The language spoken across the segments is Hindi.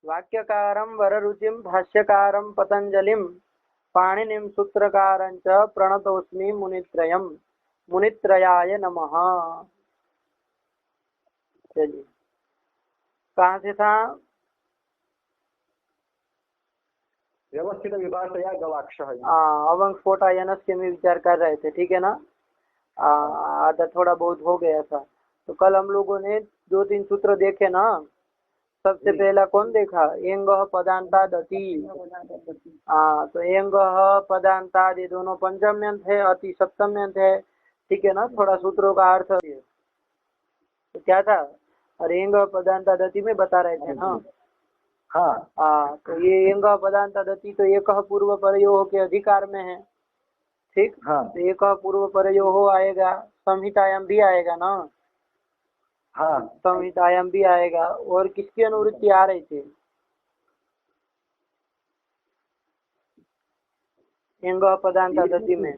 वाक्यकारं वररुचिं भाष्यकारं पतंजलिं पाणिनिं सूत्रकारं च प्रणतोस्मि मुनित्रयम् मुनित्रयाय नमः। चलिए कहाँ से था? व्यवस्थित विभाषया गवाक्ष। अवंस्फोटायनस्य में विचार कर रहे थे, ठीक है ना। आधा थोड़ा बहुत हो गया था। तो कल हम लोगों ने 2-3 सूत्र देखे ना। सबसे पहला कौन देखा? एंग पदांताद अति। तो एंग पदांताद ये दोनों पंचम्यंत है, अति सप्तम्यंत है, ठीक है ना। थोड़ा सूत्रों का अर्थ तो क्या था? एंग पदांताद अति में बता रहे थे ना। हाँ, तो ये एंग पदांताद अति तो एक पूर्व परयो के अधिकार में है, ठीक। तो एक पूर्व परयो आएगा, संहितायाम भी आएगा ना। संहितायाम भी आएगा। और किसकी अनुवृत्ति आ रही थी? एंग पदांतादति में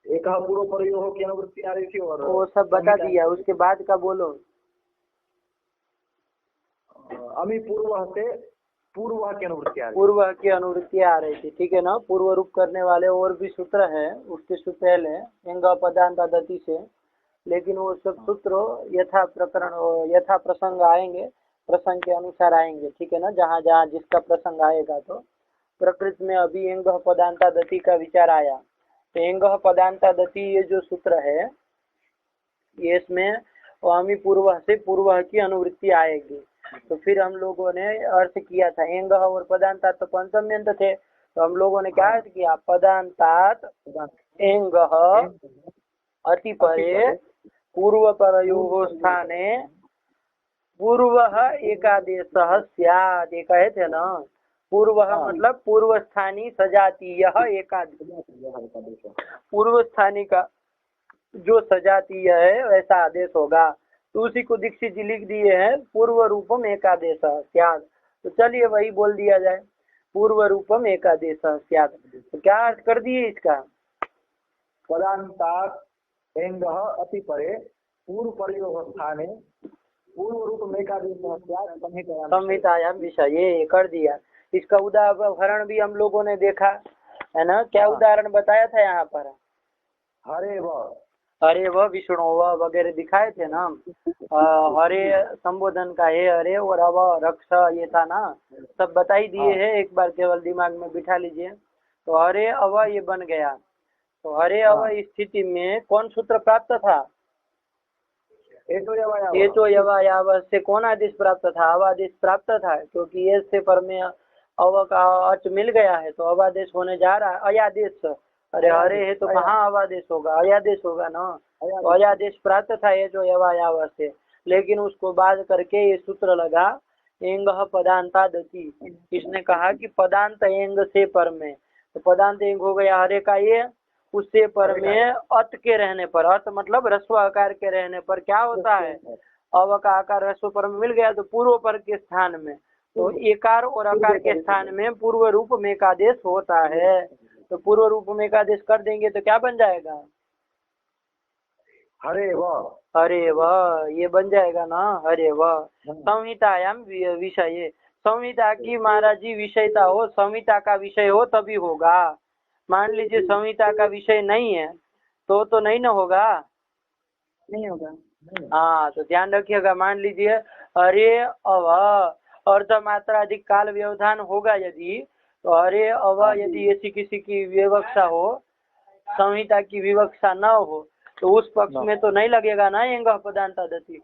एक पूर्व परयो की अनुवृत्ति आ रही थी और वो सब बता दिया। उसके बाद का बोलो। अमी पूर्व से पूर्व की अनुवृत्ति आ रही, पूर्व की अनुवृत्ति आ रही थी, ठीक है ना। पूर्व रूप करने वाले और भी सूत्र है उसके पहले एंग पदांतादति से, लेकिन वो सब सूत्र यथा प्रकरण यथा प्रसंग आएंगे, प्रसंग के अनुसार आएंगे, ठीक है ना। जहाँ जहाँ जिसका प्रसंग आएगा। तो प्रकृति में अभी एंग पदांतादति का विचार आया। तो एंग पदांतादति ये जो सूत्र है ये इसमें अमी पूर्व से पूर्व की अनुवृत्ति आएगी। तो फिर हम लोगों ने अर्थ किया था एंग और पदांतात तो पंचम्यंत थे। तो हम लोगों ने क्या अर्थ किया? पदांतात एंग अति परे पूर्व परयोः स्थाने पूर्व एकादेश स्यात्। ये कहे थे ना। पूर्व मतलब पूर्व स्थानी सजातीय एकादेश। पूर्व स्थानी का जो सजातीय है वैसा आदेश होगा। तो उसी को दीक्षित जी लिख दिए हैं पूर्व रूपम एकादेश स्यात्। तो चलिए वही बोल दिया जाए, पूर्व रूपम एकादेश स्यात्। तो क्या अर्थ कर दिए इसका? पदांतात एंग अति परे पूर्व परयो स्थाने पूर्व रूप एकादेश संहितायाम विषय ये कर दिया। इसका उदाहरण भी हम लोगों ने देखा है ना। क्या उदाहरण बताया था यहाँ पर? हरे व विष्णु व वगैरह दिखाए थे ना। हरे संबोधन का है हरे, और अव रक्ष ये था ना। सब बताई दिए हैं, एक बार केवल दिमाग में बिठा लीजिए। तो हरे अव ये बन गया। तो हरे अव स्थिति में कौन सूत्र प्राप्त था? एतो यवायाव से कौन आदेश प्राप्त था? अवादेश प्राप्त था, क्योंकि ये से पर में अव का अच मिल गया है तो अवादेश होने जा रहा है। अयादेश, अरे हरे है तो कहाँ अवादेश होगा? अयादेश होगा ना। तो अयादेश प्राप्त था ये जो यवायाव से, लेकिन उसको बाद करके ये सूत्र लगा एंग पदांतादति। इसने कहा कि पदांत एंग से पर में, तो पदांत एंग हो गया हरे का ये, उससे पर में अत के रहने पर, अत मतलब ह्रस्व आकार के रहने पर क्या होता है? अव का आकार ह्रस्व पर में मिल गया तो पूर्व पर के स्थान में, तो एकार और आकार के स्थान में पूर्व रूप में एकादेश होता है। तो पूर्व रूप में एकादेश कर देंगे तो क्या बन जाएगा? हरे व ये बन जाएगा ना। हरे व संहितायाम विषय, संहिता की महाराज जी विषयता हो, संहिता का विषय हो तभी होगा। मान लीजिए संहिता का विषय नहीं है तो नहीं ना होगा, नहीं होगा। हाँ तो ध्यान रखिएगा। मान लीजिए हरे अव अर्ध मात्रा अधिक काल व्यवधान होगा यदि, तो हरे अव यदि ऐसी किसी की विवक्षा हो, संहिता की विवक्षा न हो, तो उस पक्ष में तो नहीं लगेगा ना एंग पदांतादति,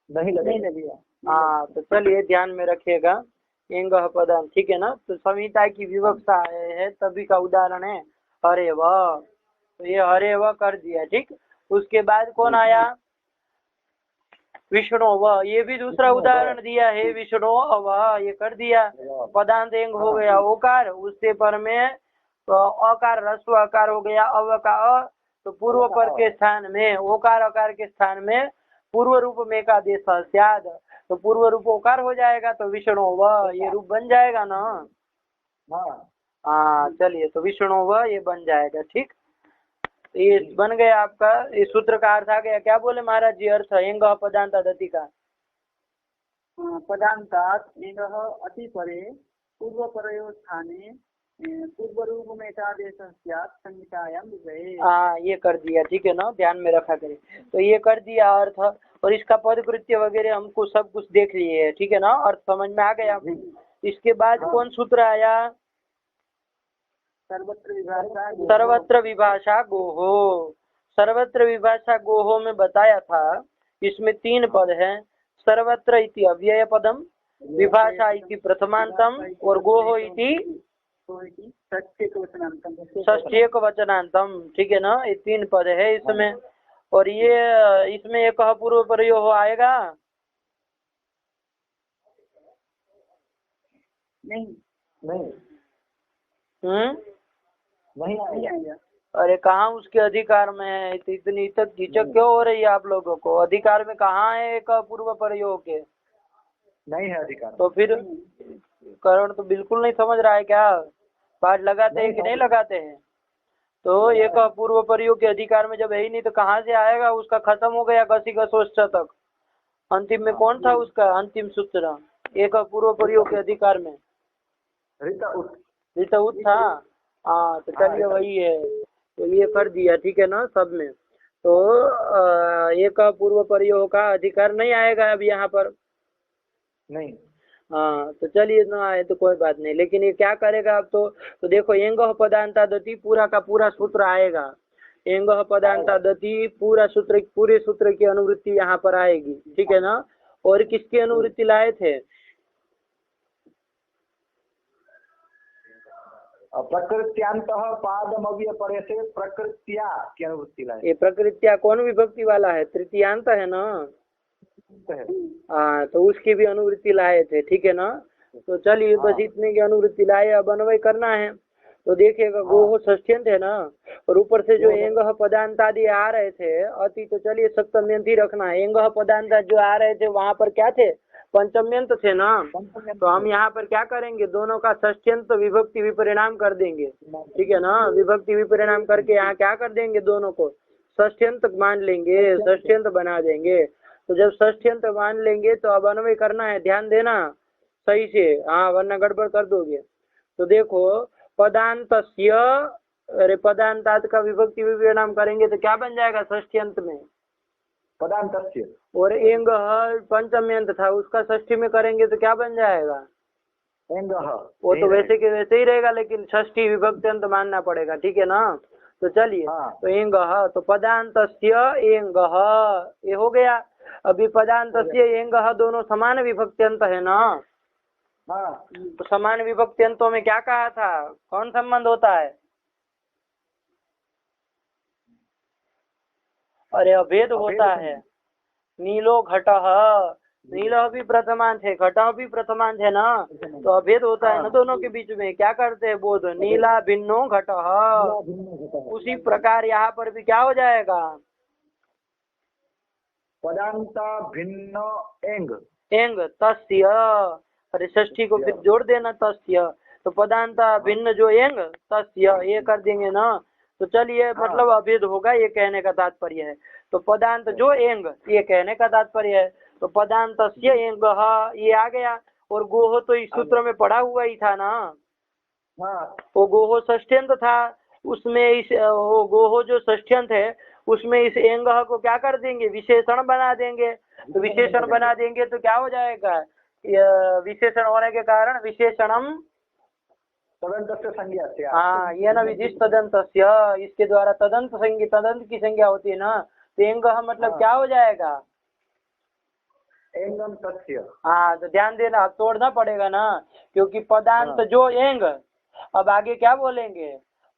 नहीं लगेगा। हाँ तो चलिए ध्यान में रखिएगा एंग पदांत, ठीक है ना। तो संहिता की विवक्षा है तभी का उदाहरण है हरे व। तो ये हरे व कर दिया, ठीक। उसके बाद कौन आया? विष्णु व, ये भी दूसरा उदाहरण दिया है। विष्णु अव ये कर दिया। पदांत एंग हो गया ओकार, उससे पर में तो अकार ह्रस्व आकार हो गया अव का अ, तो पूर्व पर के स्थान में ओकार आकार के स्थान में पूर्व रूप में का देश स्याद, तो पूर्व रूप ओकार हो जाएगा तो विष्णु व ये रूप बन जाएगा ना। हाँ चलिए, तो विष्णु व ये बन जाएगा, ठीक। ये बन गया आपका, इस सूत्र का अर्थ आ गया। क्या बोले महाराज जी अर्थ एंग पदांतादति का? पदान्तात् एङ्गः अतिपरे पूर्वपरयोः स्थाने पूर्वरूपमेकादेशः स्यात् संहितायां विषये। हाँ, ये कर दिया, ठीक है ना, ध्यान में रखा करें। तो ये कर दिया अर्थ, और इसका पद कृत्य वगैरह हमको सब कुछ देख लिए है, ठीक है ना, अर्थ समझ में आ गया। इसके बाद कौन सूत्र आया? सर्वत्र विभाषा सर्वत्र विभाषा गोहो। सर्वत्र विभाषा गोहो में बताया था, इसमें 3 पद हैं। सर्वत्र इति अव्यय पदम, विभाषा इति प्रथमांतम, और गोहो इति षष्ठीक वचनांतम, ठीक है ना, ये 3 पद है इसमें। और ये इसमें एक पूर्व प्रयोग आएगा? नहीं नहीं नहीं आएगा। अरे कहाँ उसके अधिकार में है? इतनी तक झिझक क्यों हो रही है आप लोगों को? अधिकार में कहाँ है एक पूर्व प्रयोग के? नहीं है अधिकार। तो फिर करण तो बिल्कुल नहीं समझ रहा है क्या? पाठ लगाते हैं कि नहीं लगाते हैं? तो एक पूर्व प्रयोग के अधिकार में जब है ही नहीं तो कहाँ से आएगा? उसका खत्म हो गया घसी घसोष्ठ तक। अंतिम में कौन था उसका अंतिम सूत्र? एक पूर्व प्रयोग के अधिकार में ऋत उत था। हाँ, तो चलिए वही है, तो ये कर दिया, ठीक है ना, सब में। तो एक पूर्व प्रयोग का अधिकार नहीं आएगा अब यहाँ पर। नहीं। हाँ, तो चलिए ना आए तो कोई बात नहीं, लेकिन ये क्या करेगा अब? तो देखो, एंग पदांता दति पूरा का पूरा सूत्र आएगा। एंग पदांता दति पूरा सूत्र, पूरे सूत्र की अनुवृत्ति यहाँ पर आएगी, ठीक है ना। और किसकी अनुवृत्ति लाए थे? प्रकृत्यांतः पादमव्य परे से प्रकृत्या की अनुवृत्ति लाए। ये प्रकृत्या कौन विभक्ति वाला है? तृतीयांत है ना। हाँ, तो उसकी भी अनुवृत्ति लाए थे, ठीक है ना। तो चलिए बस इतने की अनुवृत्ति लाए, अब अन्वय करना है। तो देखिएगा, गोहो षष्ठ्यंत है ना, और ऊपर से जो एंग पदांत आदि आ रहे थे अति, तो चलिए सप्तम्यंत ही रखना है। एंग पदांत जो आ रहे थे वहां पर क्या थे? पंचम्यंत थे ना। तो हम यहाँ पर क्या करेंगे? दोनों का षष्ठ्यंत विभक्ति विपरिणाम कर देंगे, ठीक है ना। विभक्ति विपरिणाम करके यहाँ क्या कर देंगे? दोनों को षष्ठ्यंत मान लेंगे, षष्ठ्यंत बना देंगे। तो जब षष्ठ्यंत मान लेंगे तो अब अन्वय करना है, ध्यान देना सही से, हाँ, वरना गड़बड़ कर दोगे। तो देखो, पदांतस्य, अरे पदांतात का विभक्ति विपरिणाम करेंगे तो क्या बन जाएगा षष्ठ्यंत में? पदांतस्य। और एंग पंचम्यंत था, उसका षष्ठी में करेंगे तो क्या बन जाएगा? एंग। वो तो वैसे के वैसे ही रहेगा, लेकिन षष्ठी विभक्त्यंत मानना पड़ेगा, ठीक है ना। तो चलिए, तो एंग, तो पदांतस्य एंग, ये हो गया। अभी पदांतस्य एंग दोनों समान विभक्त्यंत है ना। तो समान विभक्त्यंतों में क्या कहा था? कौन संबंध होता है? अरे अभेद होता है। नीलो घटः, नील भी प्रथमांत है, घट भी प्रथमांत है ना। तो अभेद होता है ना दोनों के बीच में। क्या करते हैं? बोध नीला भिन्नो घटः। उसी प्रकार यहाँ पर भी क्या हो जाएगा? पदांता भिन्न एंग। एंग तस्य, अरे षष्ठी को फिर जोड़ देना, तस्य। तो पदांता भिन्न जो एंग तस्य, ये कर देंगे ना। तो चलिए, मतलब अभेद होगा, ये कहने का तात्पर्य है। तो पदांत जो एंग, ये कहने का तात्पर्य है। तो पदांतस्य एंग, ये आ गया। और गोहो तो इस सूत्र में पढ़ा हुआ ही था ना। वो गोहो षष्ठ्यंत था, उसमें इस गोहो जो षष्ठ्यंत है उसमें इस एंग को क्या कर देंगे? विशेषण बना देंगे। तो विशेषण बना देंगे तो क्या हो जाएगा? विशेषण होने के कारण विशेषणम तदंतस्य संज्ञा। हाँ, ये ना विधिष्ट तदंतस्य, इसके द्वारा तदंत संज्ञा, तदंत की संज्ञा होती है ना। तो एंग मतलब क्या हो जाएगा? एंगम तस्य। हाँ, तो ध्यान देना, अब तोड़ना पड़ेगा ना, क्योंकि पदांत जो एंग, अब आगे क्या बोलेंगे?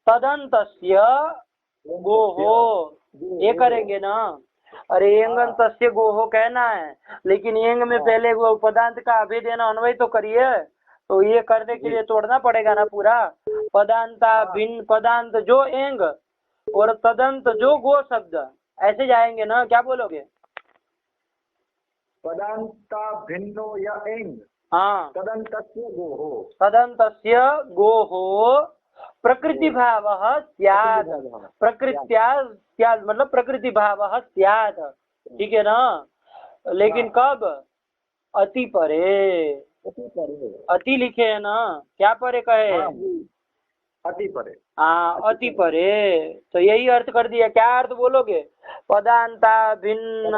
तदंतस्य गोहो, ये करेंगे ना। अरे एंगन तस्य गोहो कहना है, लेकिन एंग में पहले वो पदांत का अभेद देना, अन्वय तो करिए। तो ये करने के लिए तोड़ना पड़ेगा ना पूरा। पदांता भिन्न, पदांत जो एंग और तदंत जो गो शब्द, ऐसे जाएंगे ना। क्या बोलोगे? पदांता भिन्नो या एंग, हाँ, तदंतस्य गोहो। तदंतस्य गोहो प्रकृति भावः स्यात्। प्रकृत्या स्यात् मतलब प्रकृति भावः स्यात्, ठीक है ना। लेकिन कब? अति परे। अति परे। अति लिखे है ना, क्या परे कहे? हाँ, अति परे। हाँ, अति परे। तो यही अर्थ कर दिया। क्या अर्थ बोलोगे? पदांता भिन्न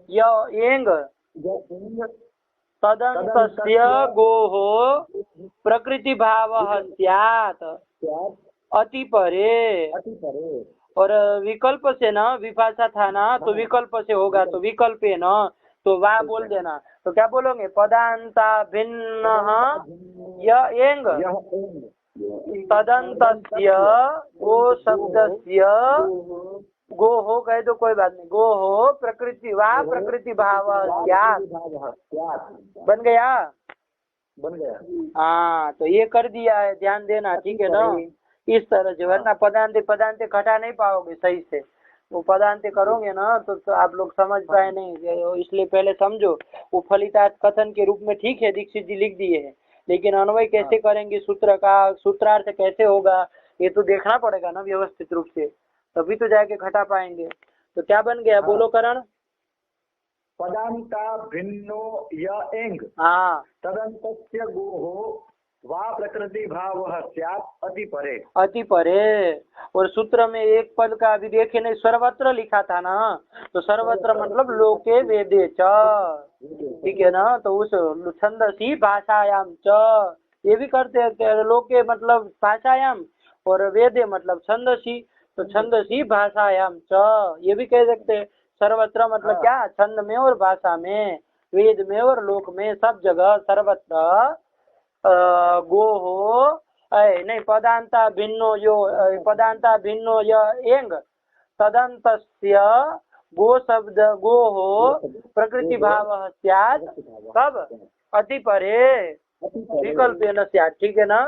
य एंग तदंतस्य गोः प्रकृति भाव स्यात् अति परे। अति परे। और विकल्प से ना, विभाषा था ना, तो विकल्प से होगा, तो विकल्प है ना, तो वाह बोल देना। तो क्या बोलोगे? पदांता भिन्न य एंग तदंतस्य गो शब्दस्य गो हो गए तो कोई बात नहीं, गो हो प्रकृति वा प्रकृति भाव स्यात् बन गया। बन गया। हाँ, तो ये कर दिया है, ध्यान देना, ठीक है ना। इस तरह से, वरना पदांते पदांते घटा नहीं पाओगे सही से। वो पदांते करोगे ना तो आप लोग समझ पाए नहीं, इसलिए पहले समझो। वो फलितार्थ कथन के रूप में ठीक है, दीक्षित जी लिख दिए हैं, लेकिन अन्वय कैसे करेंगे, सूत्र का सूत्रार्थ कैसे होगा, ये तो देखना पड़ेगा ना व्यवस्थित रूप से, तभी तो जाके घटा पाएंगे। तो क्या बन गया? बोलो करण। पदांता भिन्नो य एंग हाँ, तदंतस्य गोः वा प्रकृति भाव स्यात् अति परे। अति परे। और सूत्र में एक पद का अभी देखे नहीं, सर्वत्र लिखा था ना, तो सर्वत्र मतलब लोके वेदे च, ठीक है ना। तो उस छंदसी भाषायाम च ये भी करते हैं, लोके मतलब भाषायाम और वेदे मतलब छंदसी, तो छंदसी भाषायाम च ये भी कह सकते हैं। सर्वत्र मतलब क्या? छंद में और भाषा में, वेद में और लोक में, सब जगह सर्वत्र गो हो नहीं, पदांता भिन्नो यो पदांता भिन्नो य एंग तदंतस्य गो शब्द गो हो प्रकृति भाव स्यात् कब? अति परे विकल्प न स्यात्, ठीक है ना।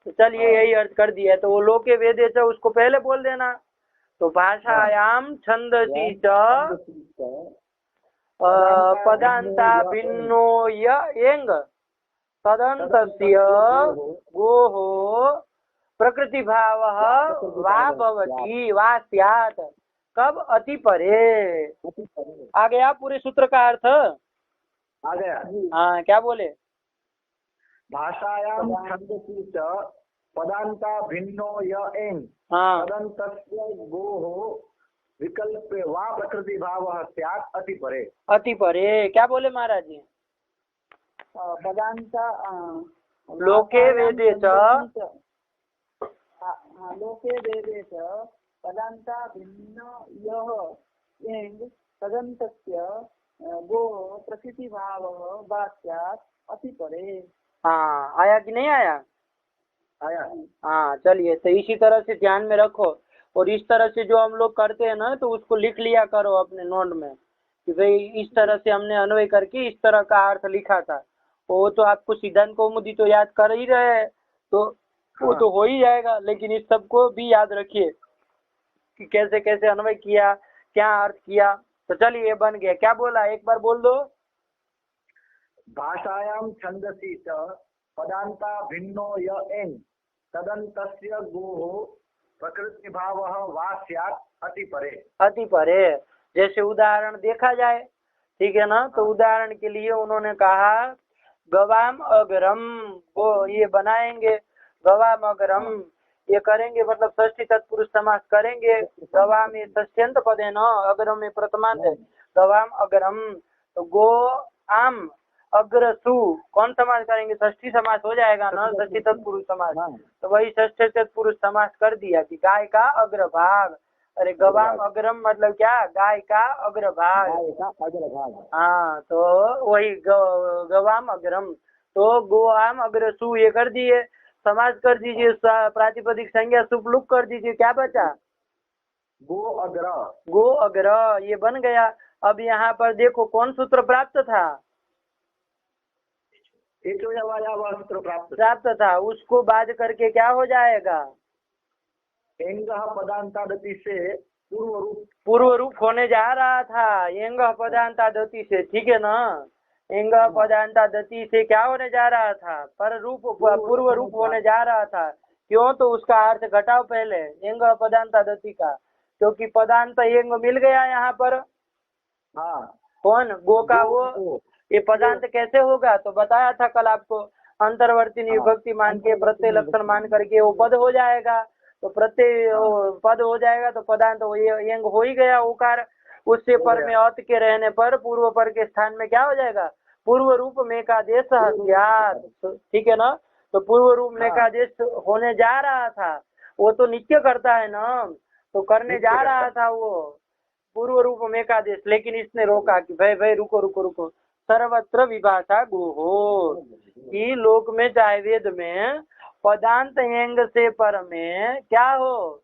तो चलिए यही अर्थ कर दिया। तो वो लोके वेदे च उसको पहले बोल देना। तो भाषायाम छंदसी च पदांता भिन्नो य एंग तदंतस्य गोः प्रकृति भाव वा भवति वा स्यात् कब? अति परे। आ गया पूरे सूत्र का अर्थ? आ गया। हाँ, क्या बोले? भाषायाम छंदसी च पदांता भिन्नो य एंग हाँ, तदंतस्य गोः विकल्पे वा प्रकृति भाव स्यात् अति परे। अति परे। क्या बोले महाराज जी? पदांता लोके वेदे च लोके वेदे च पदांता भिन्न यः एंग तदंतस्य गो प्रकृति भाव वा स्यात् अति परे। हाँ, आया कि नहीं आया? आया। हाँ, चलिए। तो इसी तरह से ध्यान में रखो, और इस तरह से जो हम लोग करते हैं ना, तो उसको लिख लिया करो अपने नोट में कि भाई इस तरह से हमने अन्वय करके इस तरह का अर्थ लिखा था। वो तो आपको सिद्धांत कौमुदी तो याद कर ही रहे हैं, तो वो तो हो ही जाएगा, लेकिन इस सबको भी याद रखिए कि कैसे कैसे अन्वय किया, क्या अर्थ किया। तो चलिए ये बन गया। क्या बोला? एक बार बोल दो। भाषायाम छंदसी च पदांता भिन्नो य एंग तदंतस्य गोः प्रकृति भाव वा स्यात् अति परे। अति परे। जैसे उदाहरण देखा जाए, ठीक है ना। तो उदाहरण के लिए उन्होंने कहा गवाम अगरम, वो ये बनाएंगे गवाम अगरम, ये करेंगे मतलब षष्ठी तत्पुरुष समास करेंगे। गवाम ये षष्ठ्यंत पद है ना, अगरम में प्रथमांत है। गवाम अगरम, तो गो आम अग्रसु कौन समास करेंगे? षष्ठी समास हो जाएगा ना, षष्ठी तत्पुरुष समास। तो वही षष्ठी तत्पुरुष समास कर दिया कि गाय का अग्रभाग। अरे गवाम अग्रम मतलब क्या? गाय का अग्रभाग। हाँ, तो वही गवाम अग्रम, तो गोआम अग्रसु ये कर दिए, समाज कर दीजिए, प्रातिपदिक संज्ञा सुपलुक कर दीजिए, क्या बचा? गो अग्र। गो अग्र, ये बन गया। अब यहाँ पर देखो कौन सूत्र प्राप्त था? सूत्र प्राप्त था। उसको बाध करके क्या हो जाएगा? एंग पदांतादति से पूर्व रूप होने जा रहा था। एंग पदांतादति से, ठीक है ना। एंग पदांतादति से क्या होने जा रहा था? पर रूप, पूर्व रूप होने जा रहा था। क्यों? तो उसका अर्थ घटाओ पहले एंग पदांतादति का, क्योंकि पदांत एंग मिल गया यहाँ पर। हाँ, कौन? गो का वो, ये पदांत कैसे होगा? तो बताया था कल आपको, अंतर्वर्ती विभक्ति मान के प्रत्यय लक्षण मान करके वो पद हो जाएगा। तो प्रत्यय पद हो जाएगा तो पदांत वो यंग हो ही गया उकार। उससे पर में अत के रहने पर पूर्व पर के स्थान में क्या हो जाएगा? पूर्व रूप में का देश ज्ञात। ठीक है ना? तो पूर्व रूप में का देश होने जा रहा था, वो तो नित्य करता है ना, तो करने जा रहा था वो पूर्व रूप में का देश। लेकिन इसने रोका कि भाई भाई रुको रुको रुको, सर्वत्र विभाषा गुहो, कि लोक में चाहे वेद में पदांत एंग से पर में क्या हो?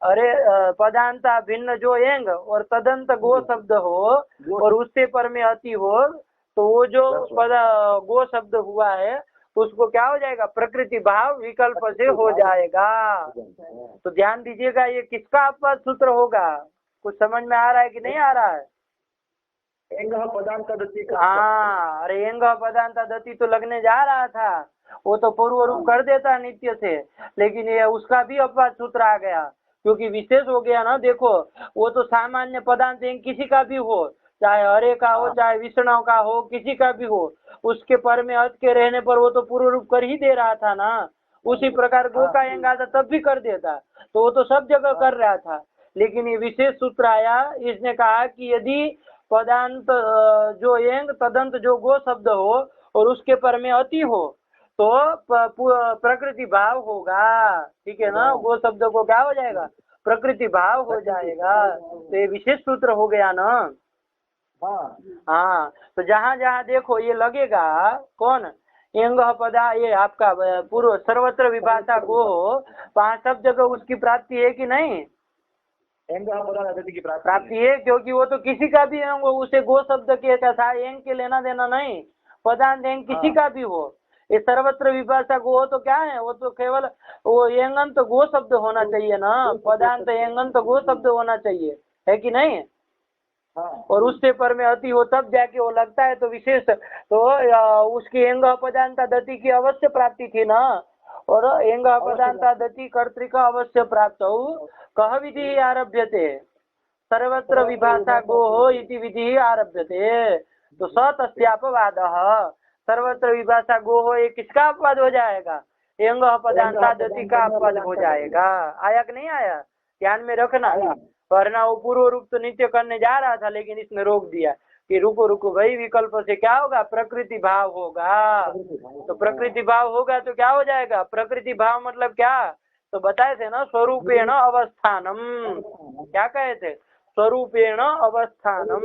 अरे पदांता भिन्न जो एंग और तदंत गो शब्द हो और उससे पर में अति हो, तो वो जो पद गो शब्द हुआ है उसको क्या हो जाएगा? प्रकृति भाव विकल्प से हो जाएगा। तो ध्यान दीजिएगा, ये किसका अपवाद सूत्र होगा? कुछ समझ में आ रहा है कि नहीं आ रहा है? एंग पदांत दति का। हाँ, अरे एंग पदांत दति तो लगने जा रहा था, वो तो पूर्व रूप कर देता नित्य से, लेकिन ये उसका भी अपवाद सूत्र आ गया क्योंकि विशेष हो गया ना। देखो, वो तो सामान्य पदांत एंग किसी का भी हो, चाहे हरे का हो चाहे विष्णु का हो, किसी का भी हो, उसके पर में अर्थ के रहने पर वो तो पूर्व रूप कर ही दे रहा था ना। उसी प्रकार गो का एंग आता तब भी कर देता, तो वो तो सब जगह कर रहा था। लेकिन ये विशेष सूत्र आया, इसने कहा कि यदि पदांत जो एंग तदंत जो गो शब्द हो और उसके पर में अति हो तो प्रकृति भाव होगा। ठीक है ना? गो शब्द को क्या हो जाएगा? प्रकृति भाव हो जाएगा। तो ये विशेष सूत्र हो गया ना। हाँ, तो जहाँ जहाँ देखो ये लगेगा कौन एंग पदा, ये आपका पूर्व सर्वत्र विभाषा गो, वहाँ सब जगह उसकी प्राप्ति है कि नहीं? एंग पदांत दति की प्राप्ति है, क्योंकि वो तो किसी का भी एंग हो, उसे गो शब्द के था एंग के लेना देना नहीं। पदांत एंग किसी का भी हो, ये सर्वत्र विभाषा गो हो तो क्या है? वो तो केवल वो एंगंत गो शब्द होना चाहिए ना, पदांत एंगंत गो शब्द होना चाहिए, है कि नहीं? और उससे पर में अति हो तब जाके वो लगता है। तो विशेष तो उसकी एंग पदांता दति की अवश्य प्राप्ति थी ना, और एंग पदांता दति कर्तृक अवश्य प्राप्त हो। कह विधि आरभ्यते? सर्वत्र विभाषा गो हो इति विधि आरभ्यते। तो स तस्यापवाद, सर्वत्र विभाषा गो हो, ये किसका अपवाद हो जाएगा? एंग पदांता दति का अपवाद हो जाएगा। आया कि नहीं आया? ध्यान में रखना। वरना वो पूर्व रूप तो नित्य करने जा रहा था, लेकिन इसने रोक दिया कि रुको रुको भाई, विकल्प से क्या होगा? प्रकृति भाव होगा। तो प्रकृति भाव होगा तो क्या हो जाएगा? प्रकृति भाव मतलब क्या? तो बताए थे ना, स्वरूपेण अवस्थानम। क्या कहे थे? स्वरूपेण अवस्थानम,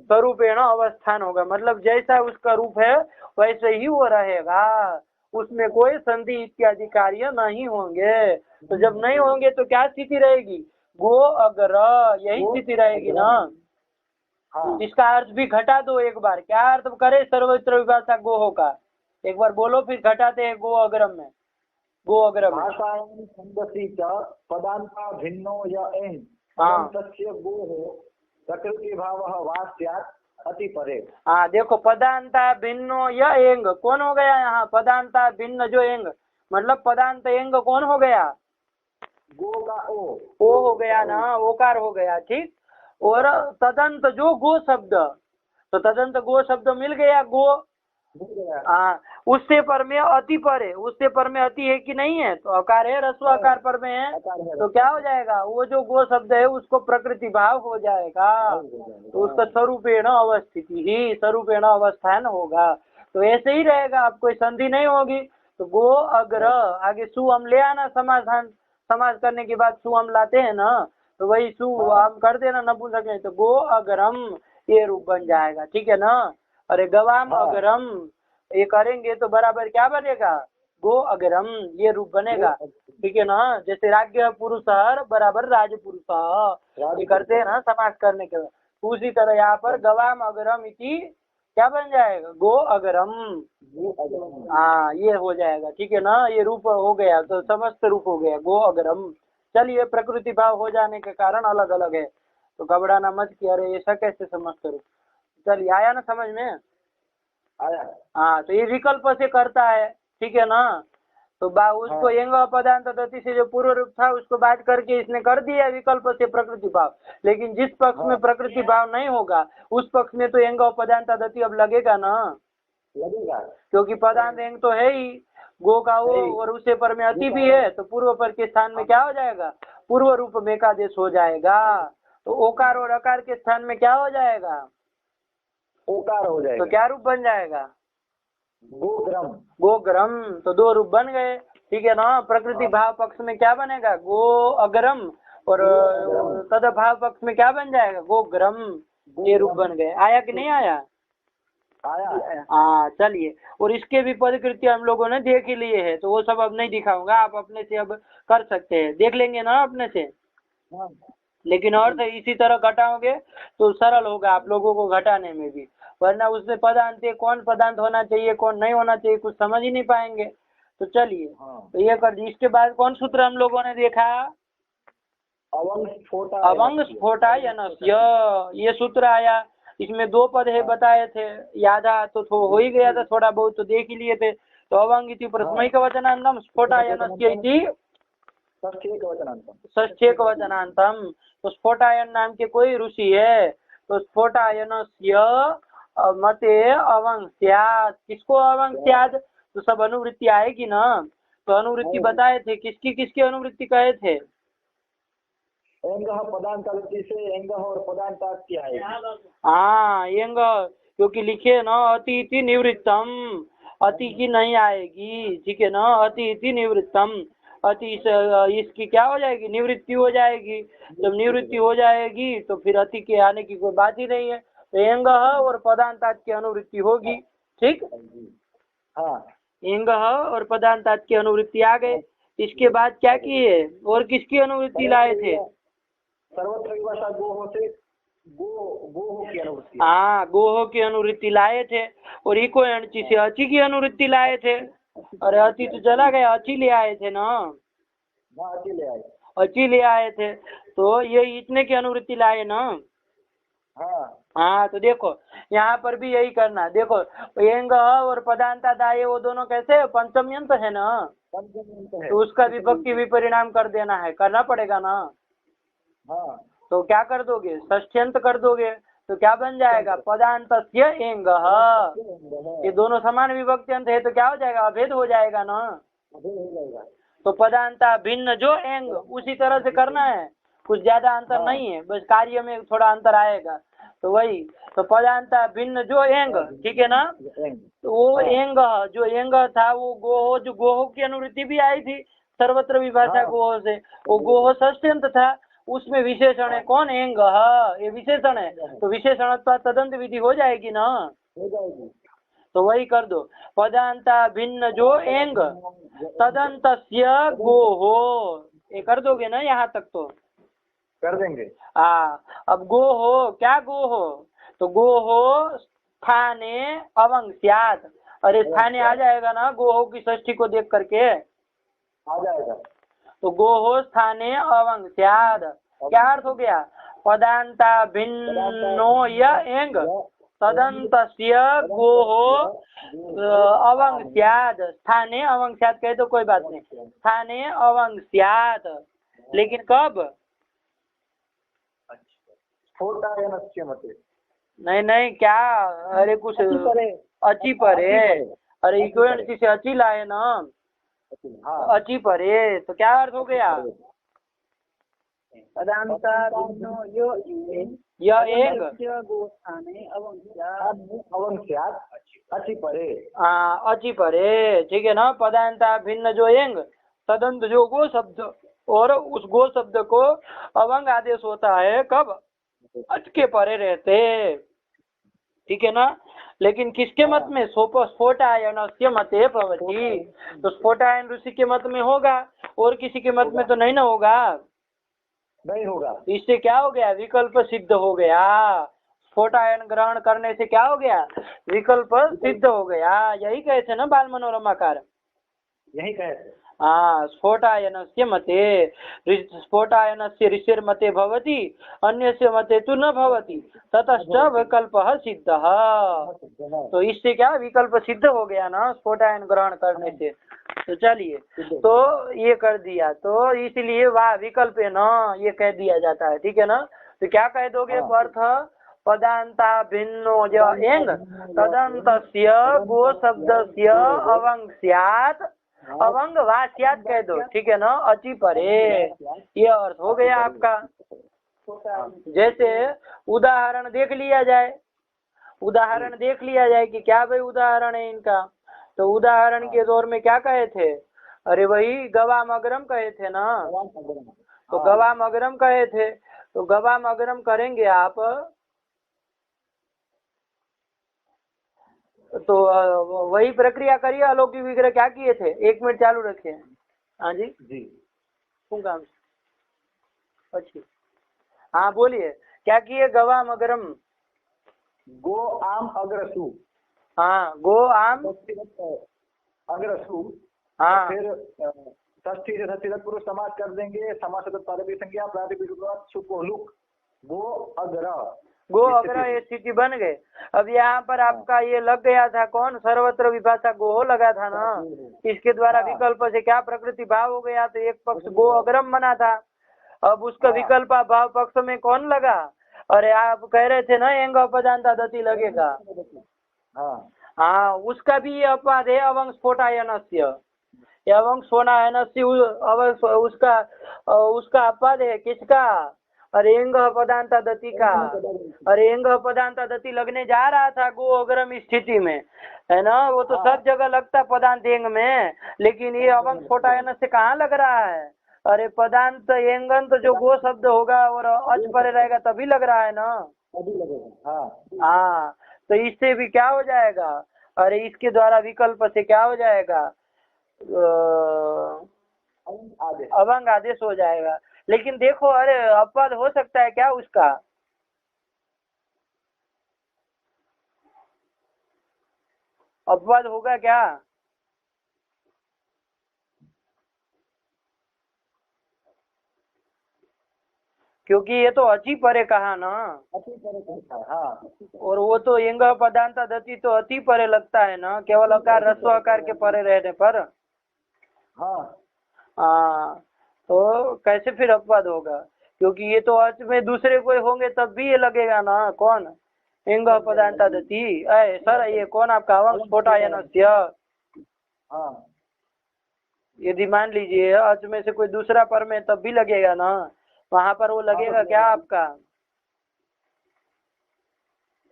स्वरूपेण अवस्थान होगा, मतलब जैसा उसका रूप है वैसे ही वो रहेगा, उसमें कोई संधि इत्यादि कार्य नहीं होंगे। तो जब नहीं होंगे तो क्या स्थिति रहेगी? गो अगर, यही स्थिति रहेगी ना। इसका अर्थ भी घटा दो एक बार। क्या अर्थ करे सर्वत्र विभाषा गो होगा? एक बार बोलो, फिर घटाते हैं गो अग्रम में। गो अग्रम भाषायां छंदसि च पदांता भिन्नो य एंग तस्य गोः प्रकृति भावः वा स्यात् अति परे। हाँ, देखो, पदांता भिन्नो य एंग कौन हो गया यहाँ? पदांता भिन्न जो एंग, मतलब पदांत एंग कौन हो गया? गो का ओ हो गया ना, ओकार हो गया। ठीक। और तदंत जो गो शब्द, तो तदंत गो शब्द मिल गया, गो। हाँ, उससे पर में अति पर है, उससे पर में अति है कि नहीं है? तो अकार है, रस्व आकार पर में है, तो क्या हो जाएगा? वो जो गो शब्द है उसको प्रकृति भाव हो जाएगा, तो उसका स्वरूपेण अवस्थिति ही, स्वरूपेण अवस्थान होगा। तो ऐसे ही रहेगा, अब कोई संधि नहीं होगी। तो गो अग्र, आगे सु हम ले आना, समाधान समाज करने के बाद सु हम लाते हैं ना, तो वही सु हम कर देना नपुंसक में, तो गो अग्रम ये रूप बन जाएगा। ठीक है ना? अरे गवाम अग्रम ये करेंगे तो बराबर क्या बनेगा? गो अग्रम ये रूप बनेगा। ठीक है ना? जैसे राज्य पुरुष बराबर राज पुरुष ये करते हैं ना समाज करने के बाद, उसी तरह यहाँ पर गवाम अग्रम इति क्या बन जाएगा? गो अग्रम। हाँ, ये हो जाएगा। ठीक है ना? ये रूप हो गया, तो समस्त रूप हो गया गो अग्रम। चलिए, प्रकृति भाव हो जाने के कारण अलग अलग है, तो घबराना मत कि अरे ऐसा कैसे समझ करो। चलिए, आया ना समझ में? आया। हाँ, तो ये विकल्प से करता है। ठीक है ना? तो उसको एंग अपदांत दति से जो पूर्व रूप था उसको बात करके इसने कर दिया विकल्प से प्रकृति भाव। लेकिन जिस पक्ष में प्रकृति भाव नहीं होगा उस पक्ष में तो एंग अपदांत दति अब लगेगा ना, लगेगा, क्योंकि पदांत एंग तो है ही, गो का वो और उसे पर में अति भी है, तो पूर्व पर के स्थान में क्या हो जाएगा, पूर्व रूप में का देश हो जाएगा। तो ओकार और अकार के स्थान में क्या हो जाएगा, ओकार हो जाएगा। तो क्या रूप बन जाएगा, गोग्रम। गोग्रम। तो दो रूप बन गए, ठीक है ना। प्रकृति भाव पक्ष में क्या बनेगा, गो अग्रम, और तद भाव पक्ष में क्या बन जाएगा, गोग्रम। ये रूप बन गए। आया कि नहीं आया? आया। हाँ चलिए। और इसके भी पदकृत्य हम लोगों ने देख ही लिए हैं, तो वो सब अब नहीं दिखाऊंगा, आप अपने से अब कर सकते हैं, देख लेंगे ना अपने से। लेकिन और से इसी तरह घटाओगे तो सरल होगा आप लोगों को घटाने में भी, वरना उसमें पदांत कौन पदांत होना चाहिए कौन नहीं होना चाहिए कुछ समझ ही नहीं पाएंगे। तो चलिए, तो ये कर दी। इसके बाद कौन सूत्र हम लोगों ने देखा, अवंग स्फोटायनस्य, ये सूत्र आया। इसमें दो पद है बताए थे, याद तो हो ही गया था, थोड़ा बहुत तो देख ही लिए थे। तो अवंग इति प्रथमैक वचनान्तम स्फोटायनस्य इति षष्ठेक वचनान्तम। तो स्फोटायन नाम के कोई ऋषि है, तो स्फोटायनस्य मते अवंग स्यात्। किसको अवंग स्यात्, तो सब अनुवृत्ति आएगी ना। तो अनुवृत्ति बताए थे, किसकी किसकी अनुवृत्ति कहे थे, एंग पदांतादति से एंग और पदांतात की आएगी। हाँ एंग, क्योंकि लिखे ना अति इति निवृत्तम, अति की नहीं आएगी, ठीक है ना। अति इति निवृत्तम, अति इसकी क्या हो जाएगी, निवृत्ति हो जाएगी। जब निवृत्ति हो जाएगी तो फिर अति के आने की कोई बात ही नहीं है। तो एंग और पदांतात की अनुवृत्ति होगी, ठीक। हाँ, एंग और पदांतात की अनुवृत्ति आ गए। इसके बाद क्या किए, और किसकी अनुवृत्ति लाए थे, सर्वत्र विवशा गोहो से गोहो की अनुवृत्ति। हाँ गोहो की अनुवृत्ति लाए थे। और इको अणची से अची की अनुवृत्ति लाए थे। अरे अति तो चला गया, अची ले आए थे ना, अची ले आए, अची ले आए थे। तो ये इतने की अनुवृत्ति लाए ना। हाँ तो देखो यहाँ पर भी यही करना। देखो एंग और पदांता दाये वो दोनों कैसे पंचम्यंत है ना, तो उसका विभक्ति विपरिणाम कर देना है, करना पड़ेगा ना। हाँ, तो क्या कर दोगे, षष्ठ्यंत कर दोगे, तो क्या बन जाएगा, पदांतस्य एंग। ये दोनों समान विभक्त्यंत है तो क्या हो जाएगा, अभेद हो जाएगा ना। तो पदांता भिन्न जो एंग, उसी तरह से करना है, कुछ ज्यादा अंतर नहीं है, बस कार्य में थोड़ा अंतर आएगा। तो वही, तो पदांता भिन्न जो एंग, ठीक है ना। तो वो एंग जो एंग था वो गोहो, जो गोहो की अनुवृत्ति भी आई थी सर्वत्र विभाषा गोहो से, वो गोहो षष्ठ्यंत था, उसमें विशेषण है कौन, एंग, ये विशेषण है। तो विशेषण तदंत विधि हो जाएगी ना, हो जाएगी। तो वही कर दो, पदांता भिन्न जो एंग तदंतस्य गोहो, ये कर दोगे ना यहाँ तक, तो कर देंगे। अब गोहो, क्या गोहो, तो गोहो स्थाने अवंग स्यात्। अरे स्थाने आ जाएगा ना, गोहो की षष्ठी को देख करके आ जाएगा। तो गोहो स्थाने अवंग स्यात्, क्या अर्थ हो गया, पदांता भिन्नो य एंग तदंतस्य गोहो अवंग स्यात्। स्थाने अवंग स्यात् कहे तो कोई बात नहीं, स्थाने अवंग स्यात्, लेकिन कब, स्फोटायनस्य मते, नहीं क्या, अरे कुछ अची परे, अरे इक्वेंट से अची लाए ना, अची परे, तो क्या अर्थ हो गया, यह एक अवंग स्यात् अची परे। अची परे, ठीक है ना। पदांता भिन्न जो एंग तदंत जो गो शब्द, और उस गो शब्द को अवंग आदेश होता है कब, अच के परे रहते, ठीक है ना। लेकिन किसके मत में, स्फोटायनस्य मते भवति, तो स्फोटायन ऋषि के मत में होगा, और किसी के मत में तो नहीं ना होगा, नहीं होगा। इससे क्या हो गया, विकल्प सिद्ध हो गया। स्फोटायन ग्रहण करने से क्या हो गया, विकल्प सिद्ध हो गया। यही कहे थे ना बाल मनोरमाकार, यही कहे थे। स्फोटायनस्य मते, स्फोटायनस्य ऋषिर मते भवति, अन्यस्य मते तु न भवति, ततश्च विकल्पः सिद्धः। तो इससे क्या विकल्प सिद्ध हो गया ना स्फोटायन ग्रहण करने से। तो चलिए, तो ये कर दिया, तो इसलिए वाह विकल्प है ना, ये कह दिया जाता है, ठीक है ना। तो क्या कह दोगे अर्थ, पदांता भिन्नो य एंग तदंतस्य गो शब्दस्य अवंग स्यात्, अवंग वा स्यात् कह दो, ठीक है ना, अचि परे, ये अर्थ हो गया आपका। जैसे उदाहरण देख लिया जाए, उदाहरण देख लिया जाए कि क्या भाई उदाहरण है इनका। तो उदाहरण के दौर में क्या कहे थे, अरे वही गवाम अग्रम कहे थे ना, तो गवाम अग्रम कहे थे, तो गवाम अग्रम करेंगे आप, तो वही प्रक्रिया करिए। अलौकिक विग्रह क्या किए थे, 1 मिनट चालू रखिए। हाँ जी શું કામ છે? પછી हाँ बोलिए, क्या किए, गवाम अग्रम, गो आम अग्रसु, हाँ गो आम अग्रसु, हाँ फिर षष्ठी से षष्ठी तक पुरुष समाज कर देंगे, समास पादवी संज्ञा प्रातिपदिक सुकोलुक, गो अग्र, गो अग्र, ये स्थिति बन गए। अब यहाँ पर आपका ये लग गया था कौन, सर्वत्र विभाषा गो लगा था ना, इसके द्वारा विकल्प से क्या प्रकृति भाव हो गया, तो एक पक्ष गो अग्रम बना था। अब उसका विकल्प भाव पक्ष में कौन लगा, अरे आप कह रहे थे ना एंग अपदांता दति लगेगा, हाँ उसका भी अपवाद है, अवंग स्फोटायनस्य, अवंग स्फोटायनस्य उसका अपवाद है, किसका, अरे एंग अपदांता दति का, अरे एंग अपदांता दति लगने जा रहा था गो अग्रम स्थिति में, है ना, वो तो सब जगह लगता है पदांत एंग में, लेकिन ये अवंग स्फोटायनस्य कहाँ लग रहा है, अरे पदांत एंगन तो जो गो शब्द होगा और अच परे रहेगा तभी लग रहा है ना, तभी लगेगा। हाँ तो इससे भी क्या हो जाएगा, अरे इसके द्वारा विकल्प से क्या हो जाएगा, अवंग आदेश हो जाएगा। लेकिन देखो, अरे अपवाद हो सकता है क्या उसका, अपवाद होगा क्या, क्योंकि ये तो अति परे कहा ना, और वो तो एंग पदांता दति तो अति परे लगता है ना, केवल अकार रस्व आकार के परे रहने पर, हाँ तो कैसे फिर अपवाद होगा, क्योंकि ये तो अर्थ में दूसरे कोई होंगे तब भी ये लगेगा ना, कौन, एंग पदांता दति, सर ये कौन आपका अवंग स्फोटायनस्य, यदि मान लीजिए अर्थ में से कोई दूसरा पर में तब भी लगेगा ना, वहां पर वो लगेगा क्या आपका,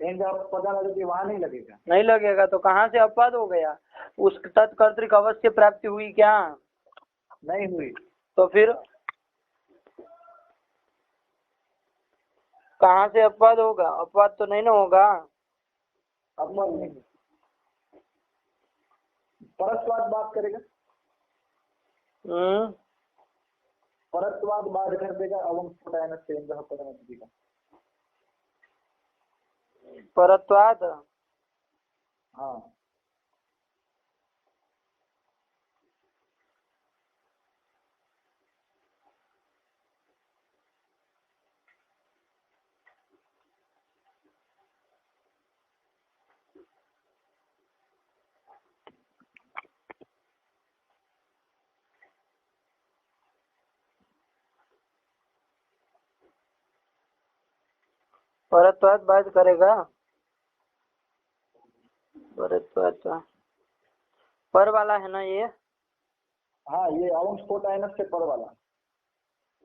वहाँ नहीं लगेगा, नहीं लगेगा, तो कहाँ से अपवाद हो गया, उस तत्कर्तृक अवश्य प्राप्ति हुई क्या, नहीं हुई, तो फिर कहाँ से अपवाद होगा, अपवाद तो नहीं ना होगा, अपवाद नहीं, परस्वाद बात करेगा, परस्वाद बात कर देगा, अवंग स्फोटायनस्य एंगः पदांता का परत्वाद, परत्वाद बात करेगा, परत्वाद पर वाला है ना ये, ये अवंग स्फोटायनस्य पर वाला,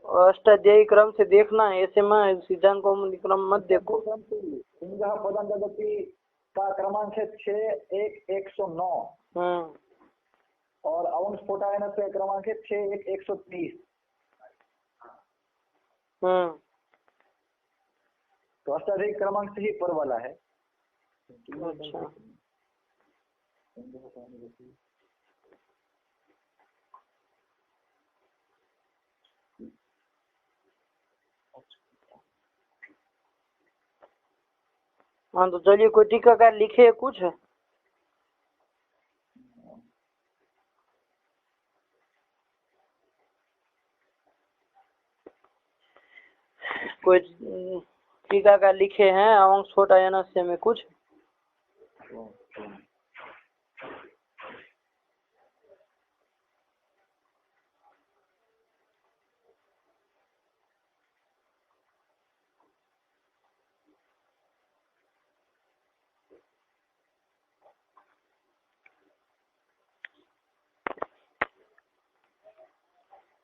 अष्टाध्यायी क्रम से देखना, ऐसे में सिद्धांत कौमुदी क्रम मत देखो, एंगः पदांता दति का क्रमांक है 6-1-109, और अवंग स्फोटायनस्य क्रमांक है 6-1-130, तो अष्टाध्यायी क्रमांक से ही पर वाला है। अच्छा हाँ, तो चलिए कोई टीकाकार लिखे कुछ, कोई टीकाकार लिखे हैं अवंग स्फोटायनस्य में कुछ,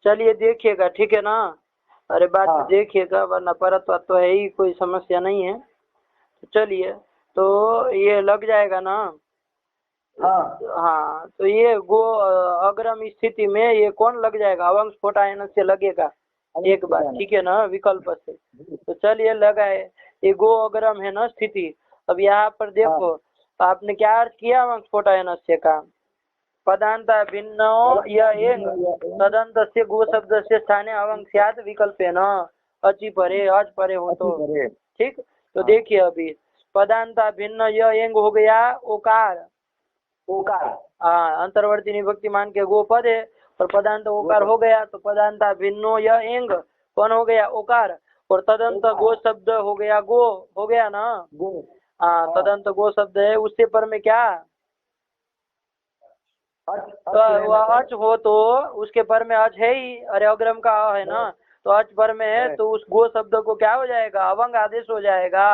चलिए देखिएगा, ठीक है ना। अरे बात हाँ। देखिएगा, वरना परत्व तो है ही, कोई समस्या नहीं है। तो चलिए, तो ये लग जाएगा ना। हाँ। हाँ, तो ये गो अग्रम स्थिति में ये कौन लग जाएगा, अवंग स्फोटायन से लगेगा एक बार, ठीक है ना, विकल्प से। तो चलिए लगाए, ये गो अग्रम है ना स्थिति। अब यहाँ पर देखो, आपने क्या अर्थ किया अवंग स्फोटायन से का, पदांता भिन्नो यह एंग तदंत से गो शब्द से स्थाने अवंग स्यात् विकल्पेन अचि परे अच परे हो तो, ठीक। तो देखिए अभी पदांता भिन्न यह एंग हो गया ओकार, ओकार। हाँ, अंतर्वर्ती विभक्ति मान के गो पद है और पदांत ओकार हो गया, तो पदांता भिन्नो यह एंग कौन हो गया, ओकार। और तदंत गो शब्द हो गया, गो हो गया ना। गो। हाँ, तदंत गो शब्द है, उससे पर में क्या तो वह अच हो, तो उसके पर में अच है ही, अरे अग्रम का अ है ना, तो अच पर में है, तो उस गो शब्द को क्या हो जाएगा, अवंग आदेश हो जाएगा।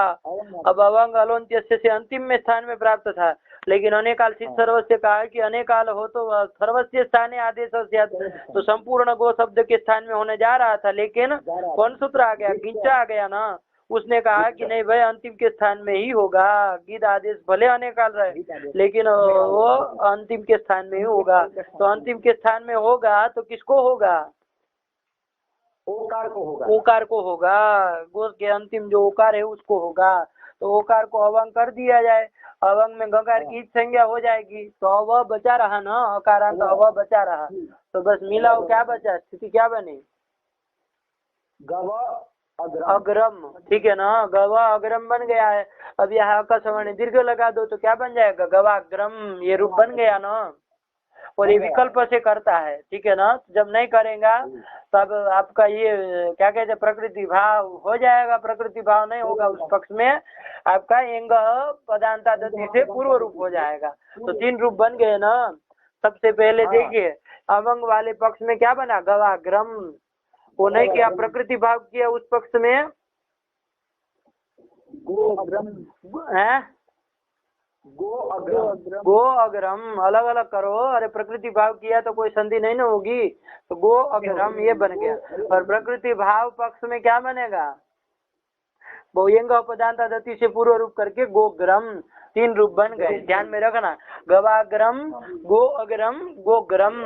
अब अवंग अलोन्त्य से अंतिम में स्थान में प्राप्त था, लेकिन अनेकाल सिद्ध सर्वस्य कहा कि अनेकाल हो तो सर्वस्य स्थाने आदेश, तो संपूर्ण गो शब्द के स्थान में होने जा रहा था, लेकिन कौन सूत्र आ गया, गिंचा आ गया ना। उसने कहा कि नहीं भाई, अंतिम के स्थान में ही होगा, गिद आदेश भले अनेकाल रहे लेकिन वो अंतिम के स्थान में ही होगा। तो अंतिम के स्थान में होगा तो किसको होगा, ओकार को होगा। ओकार को होगा, गो के अंतिम जो ओकार है उसको होगा। तो ओकार को अवंग कर दिया जाए, अवंग में गकार की संज्ञा हो जाएगी, तो अव बचा रहा ना, अकारांत अव बचा रहा, तो बस मिलाओ क्या बचा, स्थिति क्या बनी, गव अग्रम, ठीक है ना, गवा अग्रम बन गया है। अब यहाँ अकस्मणी दीर्घ लगा दो तो क्या बन जाएगा, गवाग्रम, ये रूप बन गया ना। और ये विकल्प से करता है, ठीक है ना। जब नहीं करेगा तब आपका ये क्या कहते हैं, प्रकृति भाव हो जाएगा, प्रकृति भाव नहीं होगा उस पक्ष में आपका एंग पदांता दति से पूर्व रूप हो जाएगा। तो 3 रूप बन गए ना। सबसे पहले देखिए अवंग वाले पक्ष में क्या बना, गवाग्रम, वो नहीं किया, प्रकृति भाव किया उस पक्ष में गो अग्रम है, गो अग्रम अलग अलग करो, अरे प्रकृति भाव किया तो कोई संधि नहीं ना होगी, तो गो अग्रम ये बन गया। और प्रकृति भाव पक्ष में क्या बनेगा, बहुयंग पदांत दति से पूर्व रूप करके गोग्रम, 3 रूप बन गए, ध्यान में रखना, गवाग्रम, गो अग्रम, गोग्रम,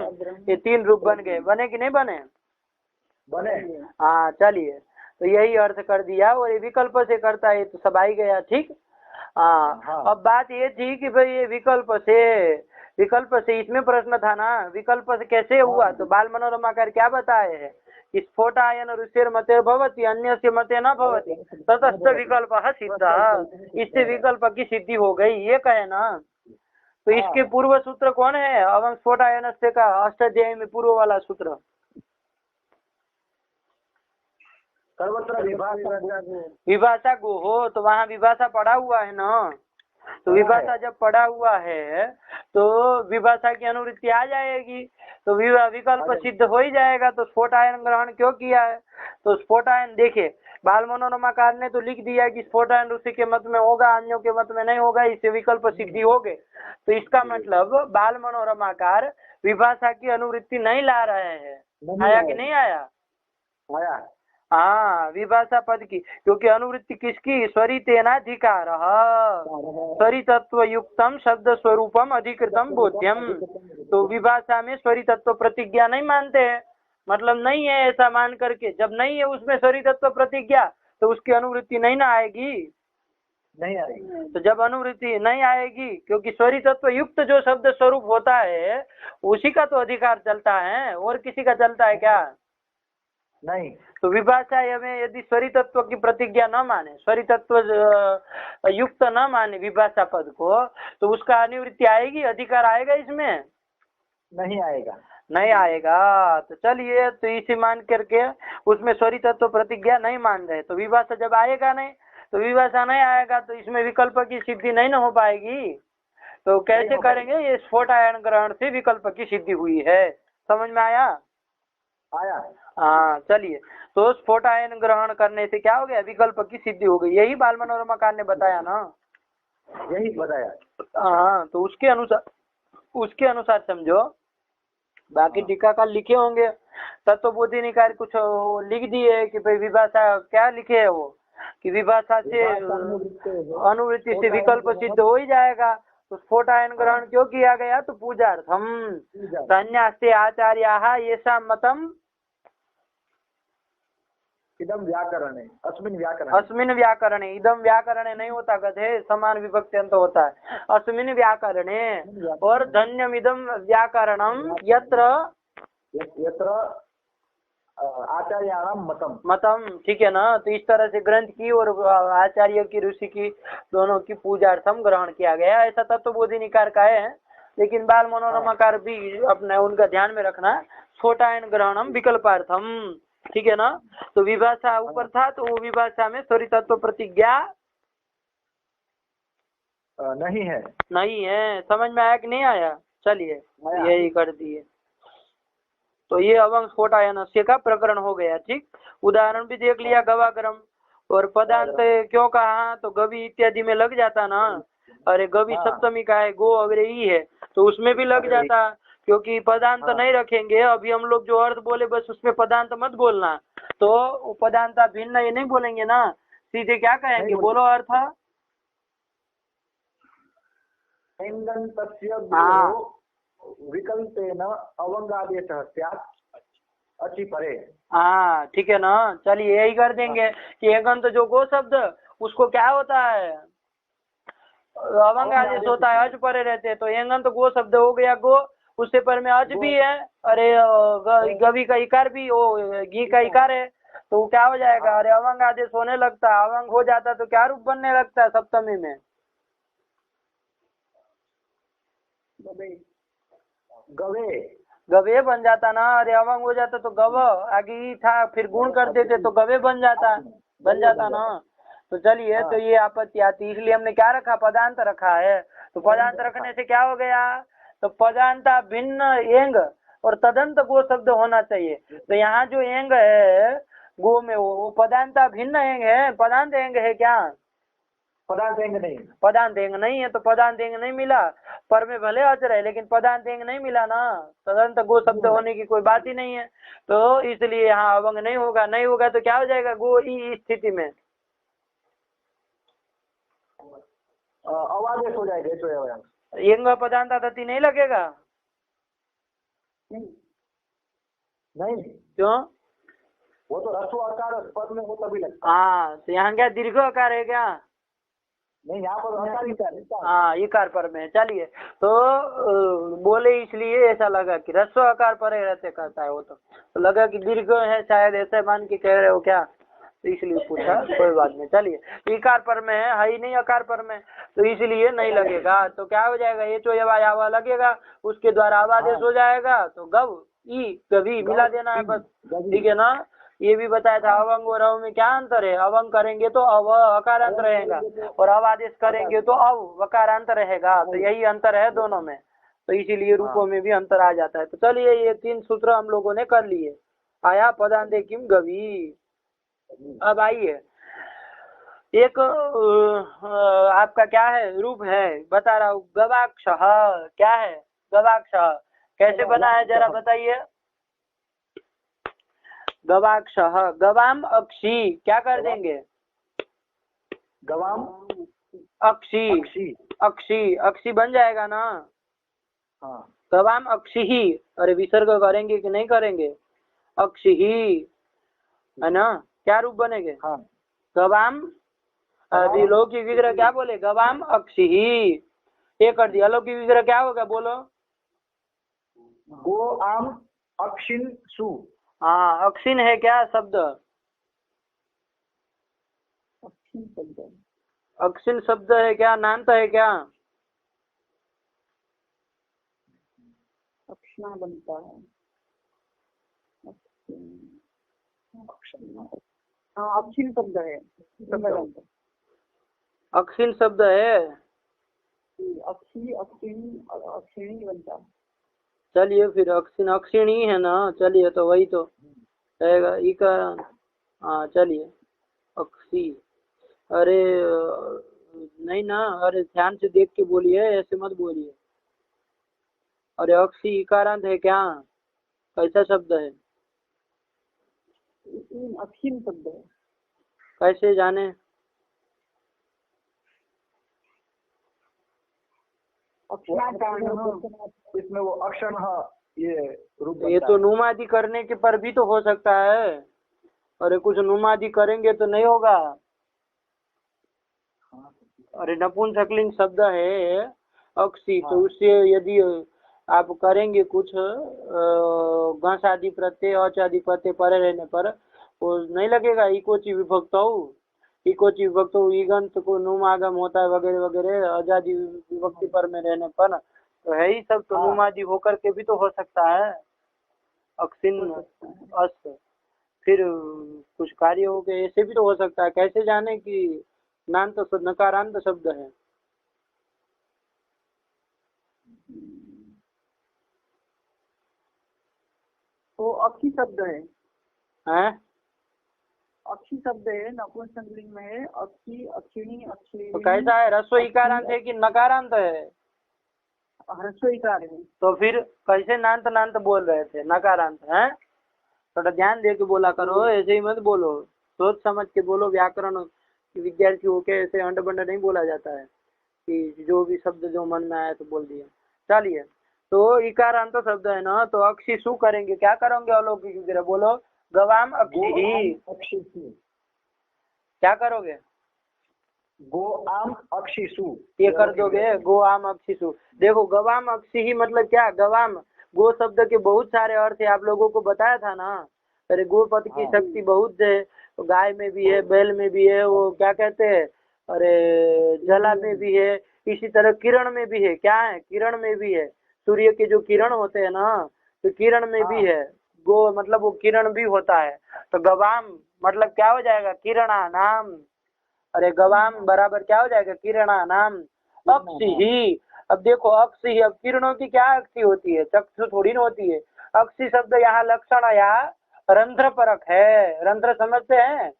ये 3 रूप बन गए। बने कि नहीं बने, बने। हाँ चलिए, तो यही अर्थ कर दिया, और ये विकल्प से करता है तो सब आई गया, ठीक। हाँ, अब बात ये थी कि भाई ये विकल्प से इसमें प्रश्न था ना, विकल्प से कैसे हुआ, तो बाल मनोरमाकार क्या बताए है, स्फोटायन ऋषिर मते भवति अन्यस्य मते न भवति ततश्च विकल्प सिद्ध, इससे विकल्प की सिद्धि हो गई, ये कहे ना। तो इसके पूर्व सूत्र कौन है, अवंग स्फोटायन से का अष्टाध्यायी में पूर्व वाला सूत्र, सर्वत्र विभाषा गो हो, तो वहाँ विभाषा पड़ा हुआ है ना। तो विभाषा जब पड़ा हुआ है तो विभाषा की अनुवृत्ति आ जाएगी, तो विकल्प सिद्ध हो ही जाएगा। तो स्फोटायन ग्रहण क्यों किया है, तो स्फोटायन देखिए बाल मनोरमाकार ने तो लिख दिया कि स्फोटायन ऋषि के मत में होगा, अन्यों के मत में नहीं होगा, इससे विकल्प सिद्धि हो गए। तो इसका मतलब बाल मनोरमाकार विभाषा की अनुवृत्ति नहीं ला रहे हैं, आया कि नहीं आया, आया। हाँ, विभाषा पद की, क्योंकि अनुवृत्ति किसकी, स्वरितेनाधिकार, स्वरि तत्व युक्तम शब्द स्वरूपम अधिकृतम बोध्यम। तो विभाषा में स्वरि तत्व प्रतिज्ञा नहीं मानते हैं, मतलब नहीं है ऐसा मान करके, जब नहीं है उसमें स्वरि तत्व प्रतिज्ञा तो उसकी अनुवृत्ति नहीं ना आएगी, नहीं आएगी। तो जब अनुवृत्ति नहीं आएगी, क्योंकि स्वरि तत्व युक्त जो शब्द स्वरूप होता है उसी का तो अधिकार चलता है, और किसी का चलता है क्या, नहीं। तो विभाषा में यदि स्वरि तत्व की प्रतिज्ञा न माने, स्वरि तत्व युक्त न माने विभाषा पद को, तो उसका अनुवृत्ति आएगी, अधिकार आएगा इसमें, नहीं आएगा, नहीं आएगा। तो चलिए, तो इसे मान करके उसमें स्वरि तत्व प्रतिज्ञा नहीं मान रहे, तो विभाषा जब आएगा नहीं, तो विभाषा नहीं आएगा तो इसमें विकल्प की सिद्धि नहीं न हो पाएगी। तो कैसे करेंगे, ये स्फोटायन ग्रहण से विकल्प की सिद्धि हुई है, समझ में आया, आया। हाँ चलिए, तो स्फोटायन ग्रहण करने से क्या हो गया, विकल्प की सिद्धि हो गई, यही बाल मनोरमाकार ने बताया ना, यही बताया। हाँ, तो उसके अनुसार समझो, बाकी टीकाकार लिखे होंगे तत्वबोधि निकाय कुछ लिख दिए कि भाई विभाषा क्या लिखे है वो कि विभाषा से अनुवृत्ति से विकल्प सिद्ध हो ही जाएगा। तो स्फोटायन ग्रहण क्यों किया गया? तो पूजार्थम संन्यास्ते आचार्याः येषां मतम इदम व्याकरण है, अस्मिन व्याकरणे इदम व्याकरणे नहीं होता, गधे समान विभक्ति अंत होता है। अस्मिन व्याकरणे और धन्यमिदम व्याकरणम यत्र आचार्याणाम मतम, ठीक है ना। तो इस तरह से ग्रंथ की और आचार्य की ऋषि की दोनों की पूजार्थम ग्रहण किया गया। ऐसा तत्वबोधि निकार का है, लेकिन बाल मनोरमाकार भी अपने उनका ध्यान में रखना। स्फोटायन ग्रहणम विकल्पार्थम, ठीक है ना। तो विभाषा ऊपर था, तो वो विभाषा में थोड़ी तत्व प्रतिज्ञा नहीं है। समझ में आया कि नहीं आया? चलिए यही कर दिए। तो ये अवंग स्फोटायनस्य का प्रकरण हो गया, ठीक। उदाहरण भी देख लिया, गवाग्रम और पदांत क्यों कहा? तो गवि इत्यादि में लग जाता ना। अरे गवि सप्तमी का है, गो अग्रेही है, तो उसमें भी लग जाता, क्योंकि पदांत नहीं रखेंगे। अभी हम लोग जो अर्थ बोले बस उसमें पदांत मत बोलना, तो पदांता भिन्न ये नहीं बोलेंगे ना, सीधे क्या कहेंगे? बोलो अर्थ। विकल्पेन अवंगादेशः स्यात् अचि परे। हाँ ठीक है ना। चलिए यही कर देंगे कि एगंत जो गो शब्द उसको क्या होता है? अवंग आदेश होता है, अच परे रहते। तो एगंत गो शब्द हो गया गो, उससे पर में अच भी है। अरे गवि का इकार भी, वो घी का इकार है, तो वो क्या हो जाएगा? अरे अवंग आदेश होने लगता, अवंग हो जाता तो क्या रूप बनने लगता है सप्तमी में? गवे बन जाता ना। अरे अवंग हो जाता तो गव आगे ही था, फिर गुण कर देते तो गवे बन जाता ना। तो चलिए, तो ये आपत्ति आती, इसलिए हमने क्या रखा? पदांत रखा है। तो पदांत रखने से क्या हो गया? तो पदांता भिन्न एंग और तदंत गो शब्द होना चाहिए। तो यहाँ जो एंग है गो में, वो पदांता भिन्न एंग है, पदांत एंग है क्या? पदांत एंग नहीं है। तो पदांत एंग नहीं मिला, पर में भले अच रहे लेकिन पदांत एंग नहीं मिला ना। तदंत गो शब्द होने की कोई बात ही नहीं है, तो इसलिए यहाँ अवंग नहीं होगा। तो क्या हो जाएगा? गो ई स्थिति में अवादेश हो जाएगा। एंग पदांत आदति नहीं लगेगा? नहीं, क्यों? वो तो रस्व आकार पद में हो तभी लगता। हाँ, तो यहाँ क्या दीर्घ आकार है क्या? नहीं, यहाँ पर हाँ इकार पर में। चलिए, तो बोले इसलिए ऐसा लगा कि रस्व आकार पर रहते करता है वो, तो लगा कि दीर्घ है शायद, ऐसे मान के कह रहे हो क्या? तो इसलिए पूछा, कोई बात नहीं। चलिए, इकार पर में है ही नहीं अकार पर में, तो इसलिए नहीं लगेगा। तो क्या हो जाएगा? ये चो यावा लगेगा, उसके द्वारा अवादेश हो जाएगा। तो गव ई कभी मिला देना है बस, ठीक है ना। ये भी बताया था अवंग और अव में क्या अंतर है? अवंग करेंगे तो अव अकारांत रहेगा, और अवादेश करेंगे तो अव वकारांत रहेगा। तो यही अंतर है दोनों में, तो इसीलिए रूपों में भी अंतर आ जाता है। तो चलिए, ये 3 सूत्र हम लोगों ने कर लिए। आया पदांते किम गवी। अब आइए, एक आपका क्या है रूप है, बता रहा हूँ। गवाक्ष क्या है? गवाक्ष कैसे बना है जरा बताइए। गवाक्ष गवाम अक्षी, क्या कर देंगे? गवाम अक्षी बन जाएगा ना। हाँ, गवाम अक्षी ही। अरे विसर्ग करेंगे कि नहीं करेंगे? अक्षी ही है ना। क्या रूप बनेंगे? हाँ, गवाम अलौकिक विग्रह क्या बोले? गवाम अक्षी ही। ये कर दिया। अलौकिक विग्रह क्या होगा? बोलो। गो आम अक्षिन सु। हाँ, अक्षिन है क्या शब्द? अक्षिन शब्द है क्या? नाम तो है क्या? अक्षना बनता है। हाँ, अक्षिण शब्द है। अक्षिन शब्द है। अक्षिणी बनता है। चलिए फिर अक्षिण अक्षिणी है ना। चलिए, तो वही तो रहेगा ई का। हाँ चलिए, अक्षी। अरे नहीं ना, अरे ध्यान से देख के बोलिए, ऐसे मत बोलिए। अरे अक्षी इकारांत है क्या? कैसा शब्द है? अक्षीण शब्द है। कैसे जाने? इसमें वो अक्षण ये रूप ये बनता तो है। नुमादि करने के पर भी तो हो सकता है। अरे कुछ नुमादि करेंगे तो नहीं होगा। अरे नपुंसकलिंग शब्द है अक्षी, तो उससे यदि आप करेंगे कुछ घस आदि प्रत्यय अच आदि प्रत्यय परे रहने पर वो नहीं लगेगा। इकोची विभक्त हो, इकोची विभक्त हो, ईगंत को नुम आगम होता है वगैरह वगैरह अजादि विभक्ति पर में रहने पर तो है ही सब। तो नुमादि होकर के भी तो हो सकता है अक्षिन अस। फिर कुछ कार्य हो गए ऐसे भी तो हो सकता है। कैसे जाने कि नान्त नकारांत शब्द है? तो अक्षी शब्द है। हैं? अक्षी शब्द है, नपुंसकलिंग में है। अक्षी, अक्षिणी, अक्षिणी। तो कैसा है? ह्रस्व इकारांत है कि नकारांत है? ह्रस्व इकार है। तो फिर कैसे नान्त नान्त बोल रहे थे? नकारांत है। थोड़ा ध्यान दे के बोला करो, ऐसे ही मत बोलो, सोच समझ के बोलो। व्याकरण विद्यार्थी होके ऐसे अंड बंड नहीं बोला जाता है कि जो भी शब्द जो मन में आया तो बोल दिया। चलिए, तो इकारांत शब्द है ना, तो अक्षी शु करेंगे, क्या करोगे? अलौकिक विग्रह बोलो, गवाम अक्षी ही। अक्षिसु। क्या करोगे? गो आम अक्षिसु। ये कर दोगे, गो आम अक्षिसु। देखो, गवाम अक्षी ही मतलब क्या? गवाम, गो शब्द के बहुत सारे अर्थ है, आप लोगों को बताया था ना। अरे गो पद की शक्ति बहुत है, तो गाय में भी है, बैल में भी है, वो क्या कहते हैं, अरे जला में भी है, इसी तरह किरण में भी है। क्या है? किरण में भी है। सूर्य के जो किरण होते हैं ना, तो किरण में भी है। गो मतलब वो किरण भी होता है। तो गवाम मतलब क्या हो जाएगा? किरणा नाम। अरे गवाम बराबर क्या हो जाएगा? किरणा नाम अक्षि ही। अब देखो, अक्षि ही, अब किरणों की क्या अक्षि होती है? चक्षु थोड़ी ना होती है। अक्षि शब्द यहाँ लक्षण या रंध्र परक है। रंध्र समझते हैं?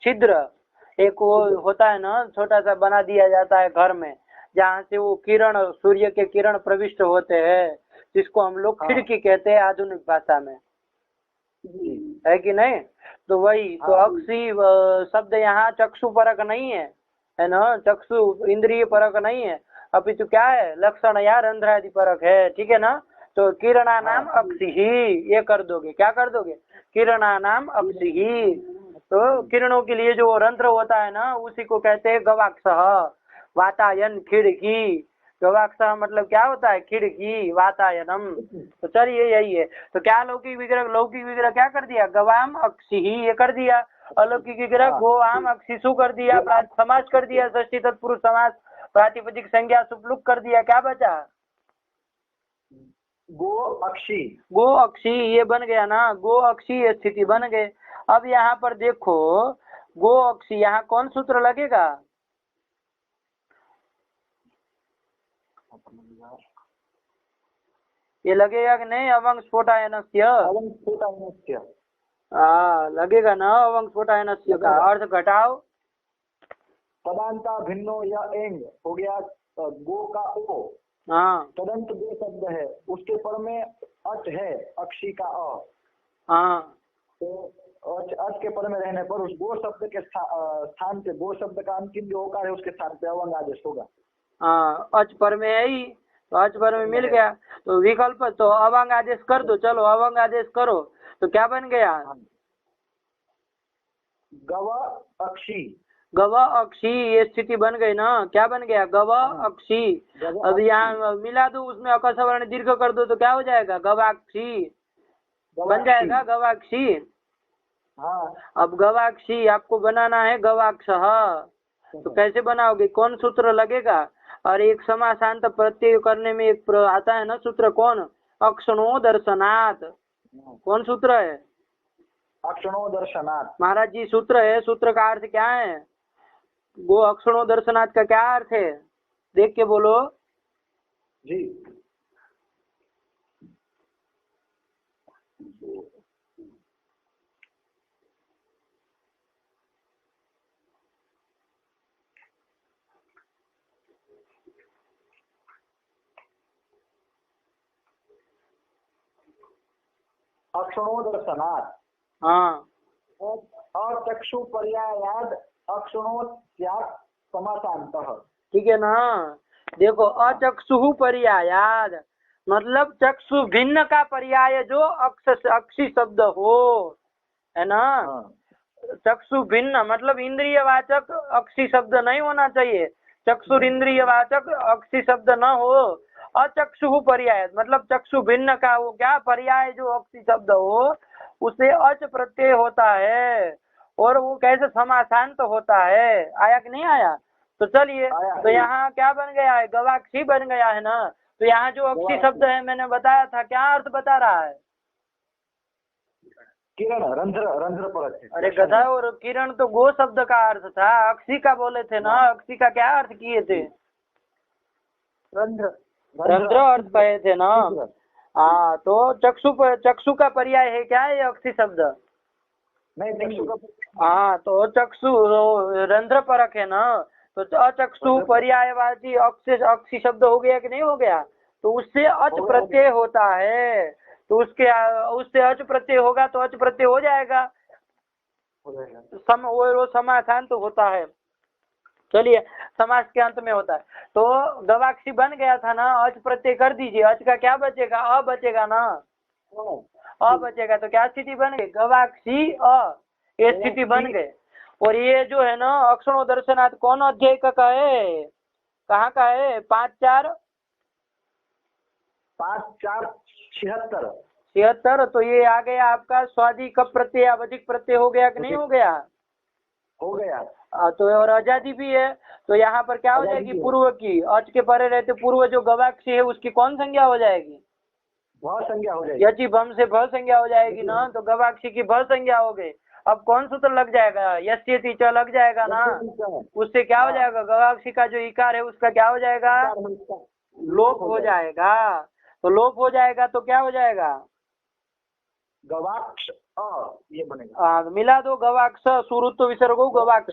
छिद्र एक वो होता है ना, छोटा सा बना दिया जाता है घर में, जहाँ से वो किरण, सूर्य के किरण प्रविष्ट होते हैं, जिसको हम लोग खिड़की कहते हैं आधुनिक भाषा में, है कि नहीं? तो वही तो अक्षी शब्द यहाँ चक्षु परक नहीं है ना, चक्षु इंद्रिय परक नहीं है, अपितु क्या है? लक्षण या रंध्रादि परक है। ठीक है ना? तो किरणा नाम अक्षि ही, ये कर दोगे। क्या कर दोगे? किरणा नाम अक्षि ही। तो किरणों के लिए जो रंध्र होता है ना, उसी को कहते हैं गवाक्ष। वातायन खिड़की, गवाक्ष मतलब क्या होता है? खिड़की, वातायनम। तो चलिए यही है। तो क्या लौकिक विग्रह, लौकिक विग्रह क्या कर दिया? गवाम अक्षि ही, ये कर दिया। अलौकिक विग्रह गो आम अक्षिसु कर दिया, समास कर दिया, षष्ठी तत्पुरुष समास, प्रातिपदिक संज्ञा सुपलुक कर दिया। क्या बचा? गो अक्षी। गो अक्षी, ये बन गया ना, गो अक्षी स्थिति बन गए। अब यहाँ पर देखो, गो अक्षी, यहाँ कौन सूत्र लगेगा? ये लगेगा कि नहीं? अवंग स्फोटायनस्य। लगेगा ना, अवंग स्फोटायनस्य का अर्थ घटाओ। पदांता भिन्नो या एंग हो गया, गो का ओ। हाँ तदंत दो शब्द है, उसके पर में अच है, अक्षी का अ। हाँ, तो अच के पर में रहने पर उस गो शब्द के स्थान पे, गो शब्द का अंतिम जो होकर है उसके स्थान पे अवंग आदेश होगा। हाँ, अच पर में है ही, तो अच पर में मिल गया। तो विकल्प तो अवंग आदेश कर दो। चलो अवंग आदेश करो, तो क्या बन गया? गव अक्षी। गव अक्षी, ये स्थिति बन गई ना। क्या बन गया? गव अक्षी। अब यहाँ मिला दो, उसमें अकस वर्ण दीर्घ कर दो, तो क्या हो जाएगा? गवाक्षी बन जाएगा, गवाक्षी। हाँ। अब गवाक्षी आपको बनाना है गवाक्ष। तो कैसे बनाओगे? कौन सूत्र लगेगा? और एक समासांत प्रत्यय करने में एक आता है ना सूत्र, कौन? अक्षणो दर्शनात्। कौन सूत्र है? अक्षणो दर्शनात्। महाराज जी सूत्र है, सूत्र का अर्थ क्या है? गो अक्षणो दर्शनात् का क्या अर्थ है? देख के बोलो जी। अक्षणो दर्शनात् हाँ अचक्षु पर्यायाद अक्षणो स्यात् समासान्तः। ठीक है ना। देखो अचक्षु पर्यायाद मतलब चक्षु भिन्न का पर्याय जो अक्षी शब्द हो, है ना। चक्षु भिन्न मतलब इंद्रिय वाचक अक्षी शब्द नहीं होना चाहिए, चक्षुर इंद्रिय वाचक अक्षी शब्द न हो। अचक्षु पर्याय मतलब चक्षु भिन्न का वो क्या पर्याय जो अक्षी शब्द हो उसे अच प्रत्यय होता है, और वो कैसे समासांत होता है। आया कि नहीं आया? तो चलिए, तो यहाँ क्या बन गया है, गवाक्षी बन गया है ना। तो यहाँ जो अक्षी शब्द है मैंने बताया था, क्या अर्थ बता रहा है? किरण, रंध्र, रंध्र पर। अरे गधा, और किरण तो गो शब्द का अर्थ था, अक्षी का बोले थे ना। अक्षी का क्या अर्थ किए थे? रंध्र, रंध्र अर्थ कहे थे ना। हाँ, तो चक्षु का पर्याय है क्या ये अक्षी शब्द? नहीं, हाँ, तो चक्षु रंध्र परक है ना। तो अचक्षु पर्यायवाची अक्षी शब्द हो गया कि नहीं हो गया? तो उससे अच प्रत्यय होता है, तो उससे अच प्रत्यय होगा तो अच प्रत्यय हो जाएगा, वो समासांत तो होता है। चलिए, समास के अंत में होता है। तो गवाक्षी बन गया था ना, अच प्रत्यय कर दीजिए। अच का क्या बचेगा? अ बचेगा ना। अ बचेगा तो क्या स्थिति बन गई? गवाक्षी अ, ये स्थिति बन गई। और ये जो है ना अक्षणो दर्शनार्थ कौन अध्याय का है, कहाँ का है? 5-4-76। तो ये आ गया आपका स्वादि कब प्रत्यय आवधिक प्रत्यय हो गया कि नहीं हो गया? हो गया। तो और आजादी भी है, तो यहाँ पर क्या हो जाएगी? पूर्व की अच के परे रहते पूर्व जो गवाक्षी है उसकी कौन संज्ञा हो जाएगी? भ संज्ञा हो जाएगी। यची भम से भ संज्ञा हो जाएगी ना। तो गवाक्षी की भ संज्ञा हो गई। अब कौन सूत्र लग जाएगा? यस्यति च लग जाएगा ना। उससे क्या हो जाएगा? गवाक्षी का जो इकार है उसका क्या हो जाएगा? लोप हो जाएगा। तो लोप हो जाएगा तो क्या हो जाएगा? गवाक्ष ये बनेगा। मिला दो गवाक्ष सुरुत्व विसर्गो गवाक्ष।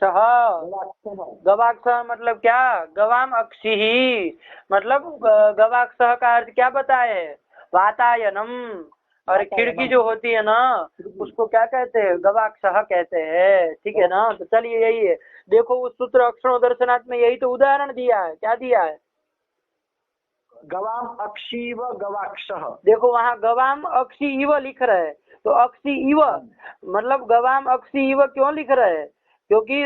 गवाक्ष मतलब क्या? गवाम अक्षी ही मतलब गवाक्ष का अर्थ क्या बताए? वातायनम। और खिड़की जो होती है ना उसको क्या कहते हैं? गवाक्ष कहते हैं। ठीक है ना। तो चलिए यही है। देखो उस सूत्र अक्षरो दर्शनार्थ में यही तो उदाहरण दिया है। क्या दिया है? गवाम अक्षी व गवाक्ष। देखो वहाँ गवाम अक्षी इव लिख रहे हैं, तो अक्षी इव मतलब गवाम अक्षी इव क्यों लिख रहे हैं? क्योंकि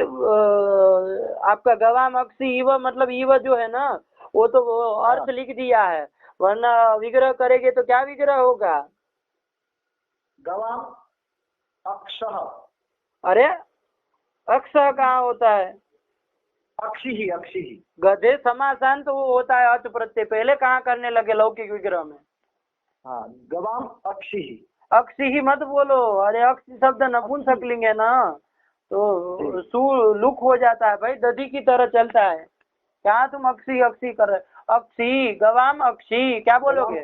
आपका गवाम अक्षी इव मतलब इव जो है ना वो तो अर्थ लिख दिया है, वरना विग्रह करेंगे तो क्या विग्रह होगा? गवाम अक्ष। अरे अक्ष कहाँ होता है? अक्षी ही, अक्षी ही। गधे समासांत तो वो होता है अच प्रत्यय। पहले कहाँ करने लगे लौकिक विग्रह में? हाँ, गवाम अक्षी ही। अक्षी ही मत बोलो। अरे अक्षी शब्द नपुंसकलिंग है ना, तो सु लुक हो जाता है भाई, दधी की तरह चलता है। क्या तुम अक्षी अक्षी कर रहे? अक्षी गवाम अक्षी क्या बोलोगे?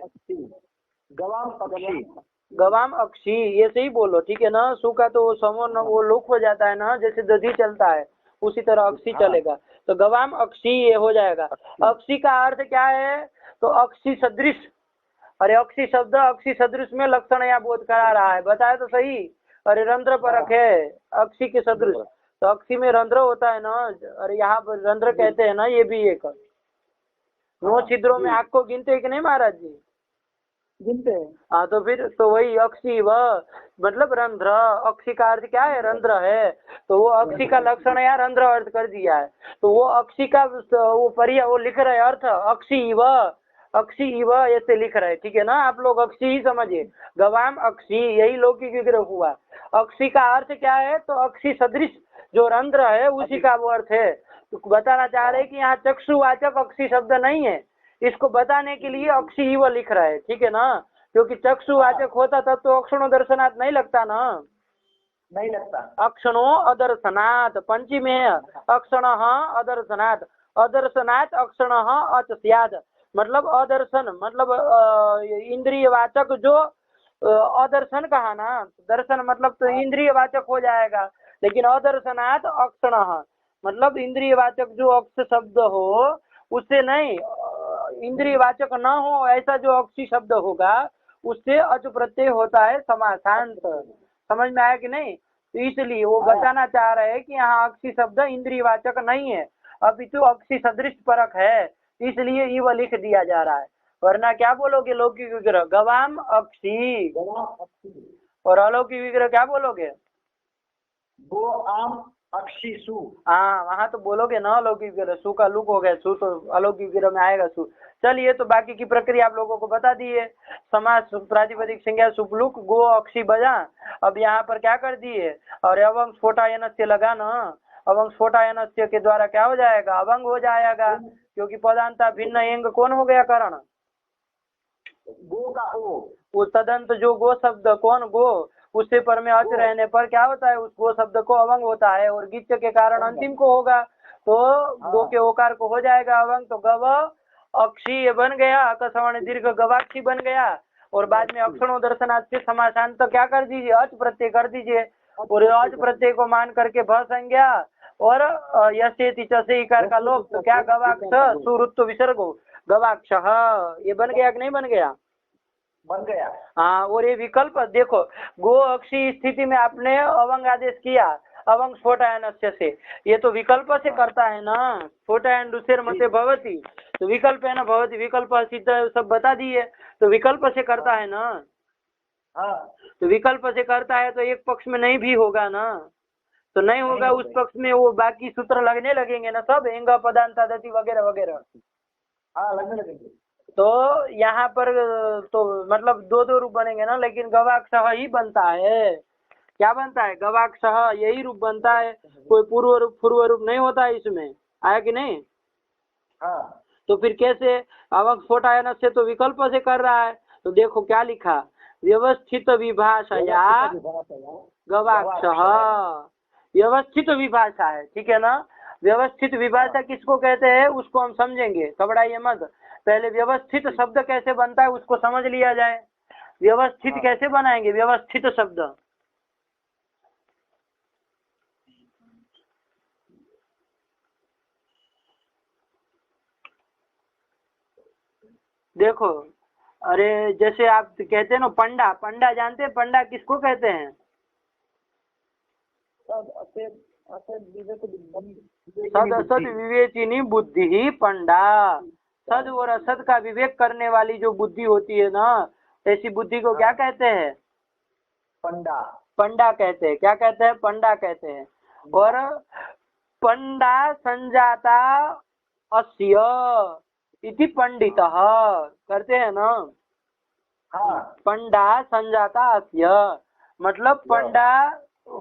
गवाम अक्षी, गवाम अक्षी ये सही बोलो। ठीक है ना। सु का तो वो समो न वो लुक हो जाता है ना, जैसे दधी चलता है उसी तरह अक्षी चलेगा। तो गवाम अक्षी ये हो जाएगा। अक्षी का अर्थ क्या है? तो अक्षी सदृश। अरे अक्षी शब्द अक्षी सदृश में लक्षण या बोध करा रहा है, बताया तो सही। अरे रंध्र परक है अक्षी के सदृश, तो अक्षी में रंध्र होता है ना। अरे यहाँ पर रंध्र कहते हैं ना, ये भी एक 9 छिद्रों में आग को गिनते हैं कि नहीं महाराज जी? गिनते हैं। हाँ, तो फिर तो वही अक्षी व मतलब रंध्र। अक्षी का अर्थ क्या है? रंध्र है। तो वो अक्षी का लक्षण या रंध्र अर्थ कर दिया है। तो वो अक्षी का वो पर्याय वो लिख रहे अर्थ अक्षी व अक्षी इव ऐसे लिख रहे। ठीक है ना। आप लोग अक्षी ही समझिए। गवाम अक्षी यही लौकिक विग्रह हुआ। अक्षी का अर्थ क्या है? तो अक्षी सदृश जो रंध्र है उसी का वो अर्थ है। तो बताना चाह रहे कि यहाँ चक्षुवाचक अक्षी शब्द नहीं है, इसको बताने के लिए अक्षी इव लिख रहा है। ठीक है ना। क्योंकि चक्षुवाचक होता तब तो अक्षणो दर्शनात् नहीं लगता ना, नहीं लगता। अक्षणो अदर्शनात् पंचमी में है। अक्षण अदर्शनात्, अदर्शनात् अक्षण अच स्यात् मतलब अदर्शन मतलब इंद्रिय वाचक जो अदर्शन कहा ना, दर्शन मतलब तो इंद्रिय वाचक हो जाएगा। लेकिन अदर्शनात् अक्षण मतलब इंद्रिय वाचक जो अक्ष शब्द हो उससे नहीं, इंद्रिय वाचक न हो ऐसा जो अक्षी शब्द होगा उससे अच प्रत्यय होता है समासांत। समझ में आया कि नहीं? तो इसलिए वो बताना चाह रहे हैं कि यहाँ अक्षी शब्द इंद्रियवाचक नहीं है, अपितु अक्षी सदृश परक है, इसलिए इव लिख दिया जा रहा है। वरना क्या बोलोगे लौकिक विग्रह गवाम अक्षी, और अलौकिक विग्रह क्या बोलोगे? गो आम अक्षिसु। हाँ, वहाँ तो बोलोगे ना अलौकिक विग्रह, सु का लुक हो गया, सु तो अलौकिक विग्रह में आएगा सु। चलिए, तो बाकी की प्रक्रिया आप लोगों को बता दी है। समास प्रातिपदिक संज्ञा सुपलुक गो अक्षी बजा। अब यहाँ पर क्या कर दिए, और अवंग स्फोटायनस्य लगा ना, अवंग स्फोटायनस्य के द्वारा क्या हो जाएगा, अवंग हो जाएगा, क्योंकि पदांता भिन्न एंग कौन हो गया कारण, गो का ओ, वो तदंत जो गो शब्द कौन गो, उससे पर में अच रहने पर क्या होता है, उस गो शब्द को अवंग होता है, और गिच के कारण अंतिम को होगा, तो गो के ओकार को हो जाएगा अवंग, तो गव अक्षी ये बन गया, अकस्वर्ण दीर्घ गवाक्षी बन गया, और बाद में अक्षरों दर्शनार्थ से समासांत तो क्या कर दीजिए, अच प्रत्यय कर दीजिए, और अच प्रत्यय को मान करके भ संज्ञा और यशेति चसे इकार का लोप, तो क्या गवाक्ष सुरुत्व विसर्गो गवाक्ष, ये बन गया कि नहीं बन गया? बन गया। हाँ, और ये विकल्प देखो, गो अक्षी स्थिति में आपने अवंग आदेश किया, अवंग स्फोटायनस्य से, ये तो विकल्प से करता है ना, स्फोटायन दूसरे मते भवती, तो विकल्प है ना भवती, विकल्प सिद्ध सब बता दिए, तो विकल्प से करता है ना। हाँ, तो विकल्प से करता है तो एक पक्ष में नहीं भी होगा ना, तो नहीं होगा उस पक्ष में, वो बाकी सूत्र लगने लगेंगे ना सब, एंग पदांत आदति वगैरह वगैरह। हाँ, लगने लगेंगे। तो यहाँ पर तो मतलब दो दो रूप बनेंगे ना, लेकिन गवाक्षः ही बनता है। क्या बनता है? गवाक्षः, यही रूप बनता है, कोई पूर्व रूप नहीं होता है इसमें। आया कि नहीं? हाँ, तो फिर कैसे? अवंग स्फोटायन से तो विकल्प से कर रहा है, तो देखो क्या लिखा, व्यवस्थित विभाषया गवाक्षः, व्यवस्थित विभाषा है, ठीक है ना। व्यवस्थित विभाषा किसको कहते हैं उसको हम समझेंगे, घबराइए मत। पहले व्यवस्थित शब्द कैसे बनता है उसको समझ लिया जाए। व्यवस्थित कैसे बनाएंगे व्यवस्थित शब्द? देखो, अरे जैसे आप कहते हैं ना पंडा, पंडा जानते हैं पंडा किसको कहते हैं? सद असद विवेचिनी बुद्धि ही पंडा। सद और असद का विवेक करने वाली जो बुद्धि होती है ना, ऐसी बुद्धि को क्या कहते हैं? पंडा। पंडा कहते हैं। क्या कहते हैं? पंडा कहते हैं। और पंडा संजाता अस्य इति पंडितः करते हैं ना। हाँ, पंडा संजाता अस्य मतलब पंडा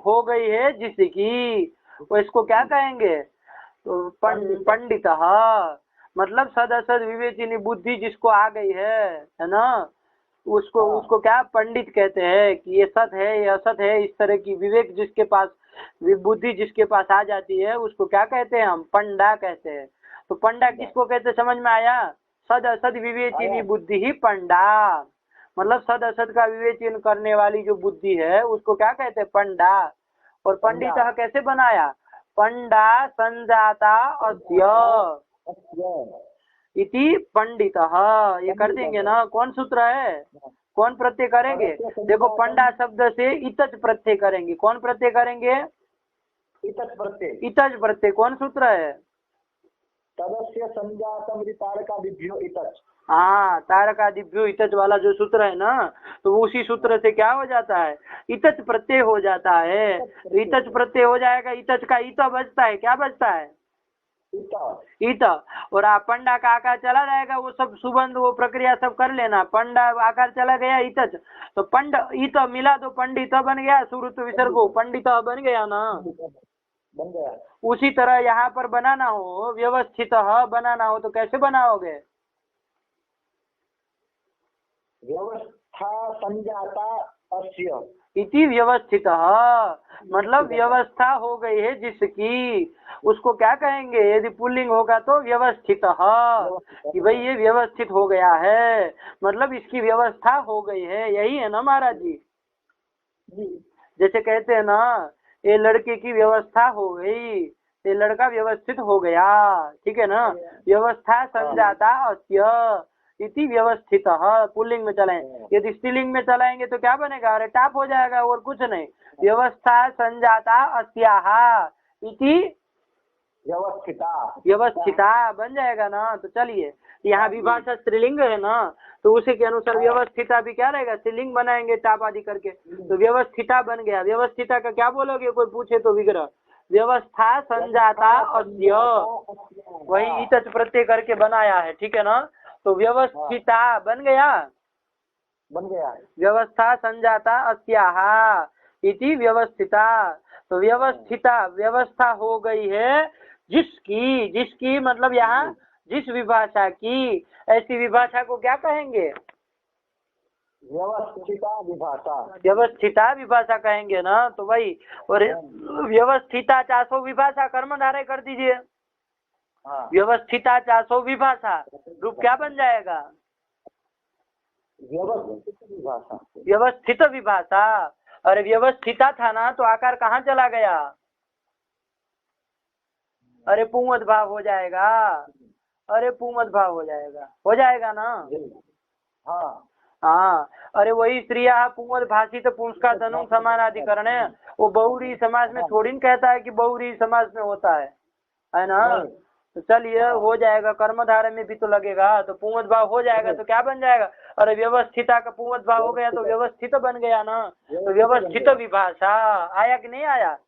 हो गई है जिसकी, वो इसको क्या कहेंगे? तो पंडितः मतलब सद असद विवेचिनी बुद्धि जिसको आ गई है ना, उसको क्या पंडित कहते हैं कि ये सत है ये असत है, इस तरह की विवेक जिसके पास, बुद्धि जिसके पास आ जाती है उसको क्या कहते हैं? हम पंडा कहते हैं। तो पंडा किसको कहते हैं समझ में आया? सद असद विवेचिनी बुद्धि ही पंडा, मतलब सद असद का विवेचन करने वाली जो बुद्धि है उसको क्या कहते हैं? पंडा। और पंडित कैसे बनाया? पंडा संजाता अस्य इति पंडितः, ये कर देंगे ना। कौन सूत्र है? कौन प्रत्यय करेंगे? देखो पंडा शब्द से इतच प्रत्यय करेंगे। कौन प्रत्यय करेंगे? इतच प्रत्यय। इतच प्रत्यय कौन सूत्र है? तदस्य संजातम तारकादिभ्यो इतच। हाँ, तारकादिभ्यो इतच वाला जो सूत्र है ना, तो उसी सूत्र से क्या हो जाता है? इतच प्रत्यय हो जाता है। तो इतच प्रत्यय हो जाएगा, इतच का इत बचता है। क्या बचता है? इत। और आप पंडा का आकार चला जाएगा, वो सब सुबंध वो प्रक्रिया सब कर लेना। पंडा आकार चला गया इतच, तो पंड इत मिला तो पंडित बन गया, सुरुत विसर्गो पंडित बन गया ना, बन गया। उसी तरह यहाँ पर बनाना हो, व्यवस्थित बनाना हो तो कैसे बनाओगे? व्यवस्था संजाता अस्य इति व्यवस्थित, मतलब व्यवस्था हो गई है जिसकी, उसको क्या कहेंगे? यदि पुल्लिंग होगा तो व्यवस्थित, कि भाई ये व्यवस्थित हो गया है, मतलब इसकी व्यवस्था हो गई है। यही है ना महाराज जी? जैसे कहते हैं ना, ये लड़के की व्यवस्था हो गई, ये लड़का व्यवस्थित हो गया, ठीक है ना। व्यवस्था संजाता अस्य इति व्यवस्थित पुल्लिंग में चलाएं। यदि स्त्रीलिंग में चलाएंगे तो क्या बनेगा, अरे टाप हो जाएगा और कुछ नहीं। व्यवस्था संजाता अस्याहा इति व्यवस्थिता बन जाएगा ना। तो चलिए यहाँ विभाषा स्त्रीलिंग है ना, तो उसी के अनुसार व्यवस्थिता भी क्या रहेगा, स्त्रीलिंग बनाएंगे टाप आदि करके, तो व्यवस्थिता बन गया। व्यवस्थिता का क्या बोलोगे, कोई पूछे तो विग्रह। व्यवस्था संजाता अस्य, वही इतच प्रत्यय करके बनाया है, ठीक है ना। तो व्यवस्थिता बन गया, व्यवस्था संजाता अस्याहा इति व्यवस्थिता। तो व्यवस्थिता व्यवस्था हो गई है जिसकी, जिसकी मतलब यहाँ जिस विभाषा की, ऐसी विभाषा को क्या कहेंगे, व्यवस्थिता विभाषा कहेंगे ना। तो वही, और व्यवस्थिता चासो विभाषा कर्मधारय कर दीजिए। व्यवस्थिता चासो विभाषा रूप क्या बन जाएगा, व्यवस्थित विभाषा। अरे व्यवस्थिता था ना, तो आकार कहाँ चला गया, अरे पुंवत भाव हो जाएगा, अरे पुंवत भाव हो जाएगा ना। हाँ, अरे वही स्त्रिया पुंवत भाषित पुंस्का धनु समानाधिकरण है, वो बहुरी समाज में थोड़ी न कहता है कि बहुरी समाज में होता है ना। तो चलिए हो जाएगा, कर्मधारय में भी तो लगेगा, तो पुंवत भाव हो जाएगा तो क्या बन जाएगा, अरे व्यवस्थिता का पुंवत भाव हो गया तो व्यवस्थित बन गया ना। तो व्यवस्थित विभाषा आया कि नहीं आया,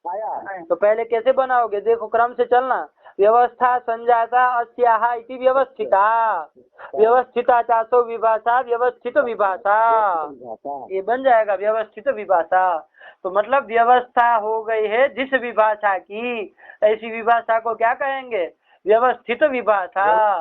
तो पहले कैसे बनाओगे, देखो क्रम से चलना। व्यवस्था संजाता अस्याहा इति व्यवस्थिता, व्यवस्थिता चासो विभाषा व्यवस्थित विभाषा, ये बन जाएगा व्यवस्थित विभाषा। तो मतलब व्यवस्था हो गई है जिस विभाषा की, ऐसी विभाषा को क्या कहेंगे, व्यवस्थित विभाषा।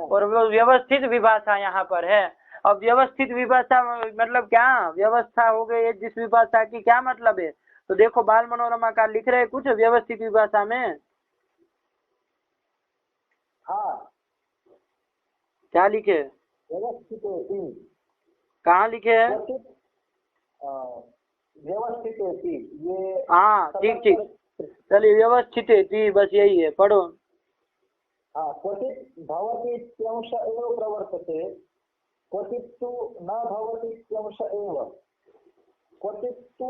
और वो व्यवस्थित विभाषा यहाँ पर है। अब व्यवस्थित विभाषा मतलब क्या, व्यवस्था हो गई है जिस विभाषा की, क्या मतलब है। तो देखो बाल मनोरमा का लिख रहे कुछ व्यवस्थित विभाषा में, क्या लिखे, कहाँ लिखे है, हाँ ठीक, चलिए व्यवस्थित बस यही है, पढ़ो। क्वचित् भवति इत्यंश एव प्रवर्तते, क्वचित् तु न भवति इत्यंश एव, क्वचित् तु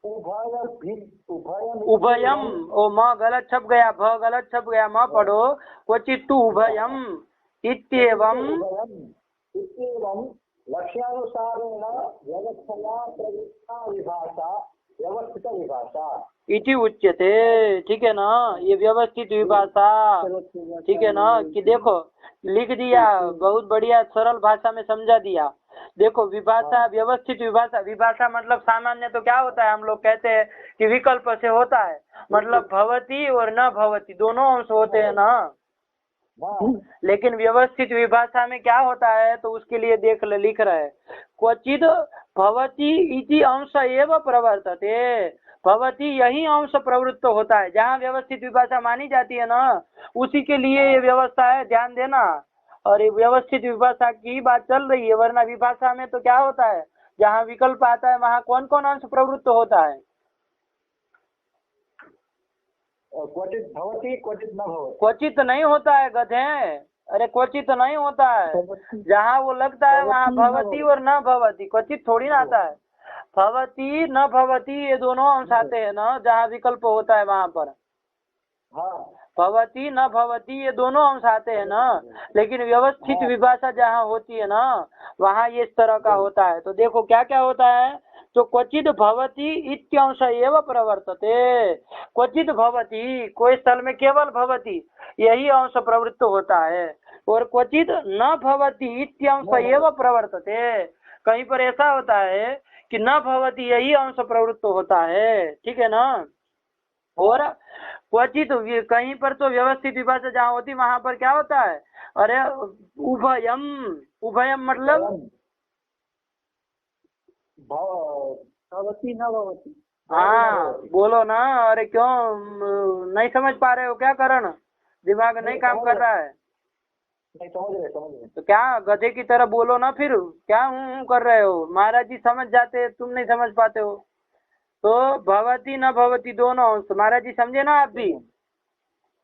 उभयम ओ म गलत छप गया, भ गलत छप गया, म पढ़ो। क्वचित् तु उभयम इत्येवं लक्ष्यानुसारेण व्यवस्थया प्रवृत्ता विभाषा व्यवस्थित विभाषा इति उच्यते, ठीक है ना। ये व्यवस्थित विभाषा, ठीक है ना। कि देखो लिख दिया, बहुत बढ़िया सरल भाषा में समझा दिया। देखो विभाषा, व्यवस्थित विभाषा, विभाषा मतलब सामान्य तो क्या होता है, हम लोग कहते हैं कि विकल्प से होता है, मतलब भवती और न भवती दोनों अंश होते हैं ना। लेकिन व्यवस्थित विभाषा में क्या होता है, तो उसके लिए देख ले, लिख रहा है क्वचिद भवती इति अंश एव प्रवर्तते, भवती यही अंश प्रवृत्त होता है। जहाँ व्यवस्थित विभाषा मानी जाती है ना, उसी के लिए ये व्यवस्था है, ध्यान देना। और ये व्यवस्थित विभाषा की बात चल रही है, वरना विभाषा में तो क्या होता है, जहाँ विकल्प आता है वहाँ कौन कौन अंश प्रवृत्त होता है, क्वचित भवति क्वचित न भवति, क्वचित नहीं होता है गधे, अरे क्वचित नहीं होता है। जहाँ वो लगता है वहाँ भवती और न भवती, क्वचित थोड़ी ना आता है। भवती न भवती ये दोनों अंश आते हैं ना, जहाँ विकल्प होता है वहाँ पर। भवती न भवती ये दोनों अंश आते हैं ना। लेकिन व्यवस्थित विभाषा जहाँ होती है ना, वहाँ ये इस तरह का होता है। तो देखो क्या क्या होता है, तो क्वचित भवती इत्यंश एव प्रवर्तते, क्वचित भवती कोई स्थल में केवल भवती यही अंश प्रवृत्त होता है, और क्वचित न भवती इत्यंश एव प्रवर्तते, कहीं पर ऐसा होता है कि न भवती यही अंश प्रवृत्त होता है, ठीक है ना। और क्वचित कहीं पर तो व्यवस्थित विभाषा जहाँ होती वहां पर क्या होता है, अरे उभयम, उभयम मतलब भवती न भवती, हाँ बोलो ना, अरे क्यों नहीं समझ पा रहे हो, क्या कारण, दिमाग नहीं काम कर रहा है, नहीं समझ रहे। तो क्या गधे की तरह बोलो ना, फिर क्या हूँ कर रहे हो, महाराज जी समझ जाते हैं, तुम नहीं समझ पाते हो। तो भवती न भवती दोनों अंश, महाराज जी समझे ना आप भी,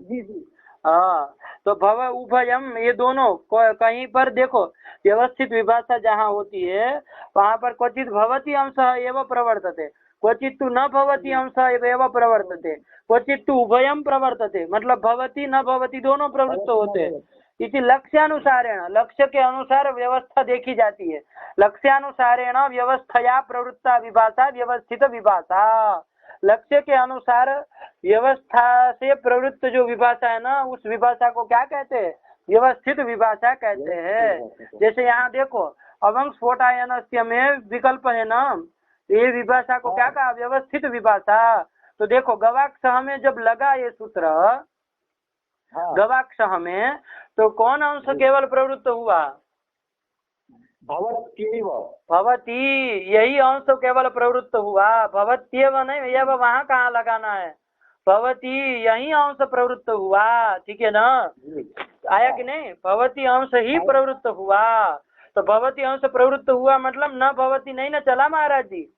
जी जी। हाँ, तो भव उभयम ये दोनों कहीं पर देखो व्यवस्थित विभाषा जहाँ होती है वहाँ पर क्वचित भवती अंश एवं प्रवर्तते, क्वचित तु न भवती अंश एवं प्रवर्तते, क्वचित तु उभयम प्रवर्तते, मतलब भवती न भवती दोनों प्रवृत्त होते हैं। इसी लक्ष्यानुसारेण, लक्ष्य के अनुसार व्यवस्था देखी जाती है। लक्ष्यानुसारेण व्यवस्थया प्रवृत्ता विभाषा व्यवस्थित विभाषा, लक्ष्य के अनुसार व्यवस्था से प्रवृत्त जो विभाषा है ना उस विभाषा को क्या कहते हैं? व्यवस्थित विभाषा कहते हैं। जैसे यहाँ देखो अवंग स्फोटायनस्य में विकल्प है ना, ये विभाषा को क्या कहा? व्यवस्थित विभाषा। तो देखो गवाक्षः में जब लगा ये सूत्र गवाक्षः में, तो कौन अंश केवल प्रवृत्त हुआ? भवत्येव, भवती, यही अंश केवल प्रवृत्त हुआ। भवत्येव नहीं, यह वहाँ कहाँ लगाना है? भवती यही अंश प्रवृत्त हुआ, ठीक है ना? आया कि नहीं? भवती अंश ही प्रवृत्त हुआ। तो भवती अंश प्रवृत्त हुआ मतलब न भवती नहीं ना चला महाराज जी?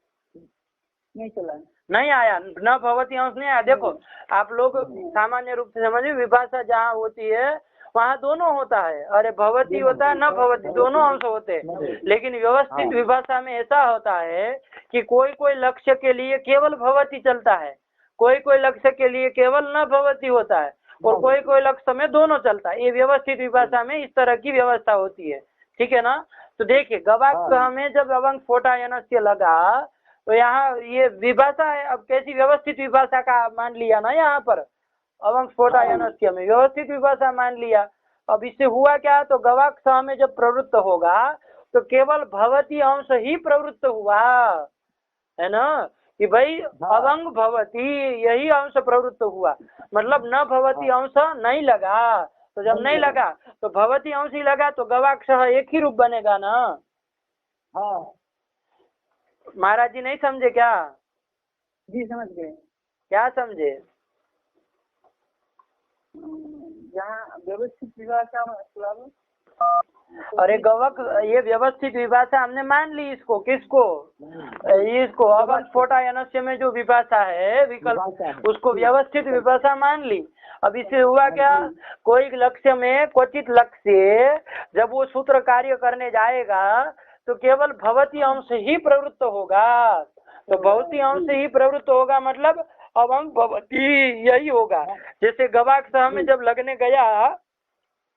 नहीं चला, नहीं आया, न भवती अंश नहीं आया। देखो आप लोग सामान्य रूप से समझिए, विभाषा जहाँ होती है वहाँ दोनों होता है, अरे भवती होता है न भवती, दोनों अंश होते हैं। लेकिन व्यवस्थित विभाषा में ऐसा होता है कि कोई कोई लक्ष्य के लिए केवल भवती चलता है, कोई कोई लक्ष्य के लिए केवल न भवती होता है, और कोई कोई लक्ष्य में दोनों चलता है। ये व्यवस्थित विभाषा में इस तरह की व्यवस्था होती है, ठीक है ना? तो देखिए गवाक्षः में जब अवंग स्फोटायनस्य लगा तो यहाँ ये विभाषा है। अब कैसी व्यवस्थित विभाषा का मान लिया ना, यहाँ पर अवंग स्फोटायनस्य में व्यवस्थित विभाषा मान लिया। अब इससे हुआ क्या? तो गवाक्षः में जब प्रवृत्त होगा तो केवल भवती अंश ही प्रवृत्त हुआ, है ना? कि भाई अवंग भवती यही अंश प्रवृत्त हुआ, मतलब न भवती अंश नहीं लगा। तो जब नहीं लगा तो भवती अंश ही लगा, तो गवाक्षः एक ही रूप बनेगा ना। हाँ महाराज जी नहीं समझे क्या? जी समझ गए। क्या समझे? यहाँ व्यवस्थित विभाषा मतलब, अरे गवक, ये व्यवस्थित विभाषा हमने मान ली। इसको किसको? इसको अवंग स्फोटायनस्य में जो विभाषा है विकल्प, उसको व्यवस्थित विभाषा मान ली। अब इससे हुआ क्या? कोई लक्ष्य में क्वचित लक्ष्य जब वो सूत्र कार्य करने जाएगा तो केवल भवती अंश ही प्रवृत्त होगा। तो भवती अंश ही प्रवृत्त होगा मतलब अवंग भवती यही होगा। जैसे गवाक्षः में जब लगने गया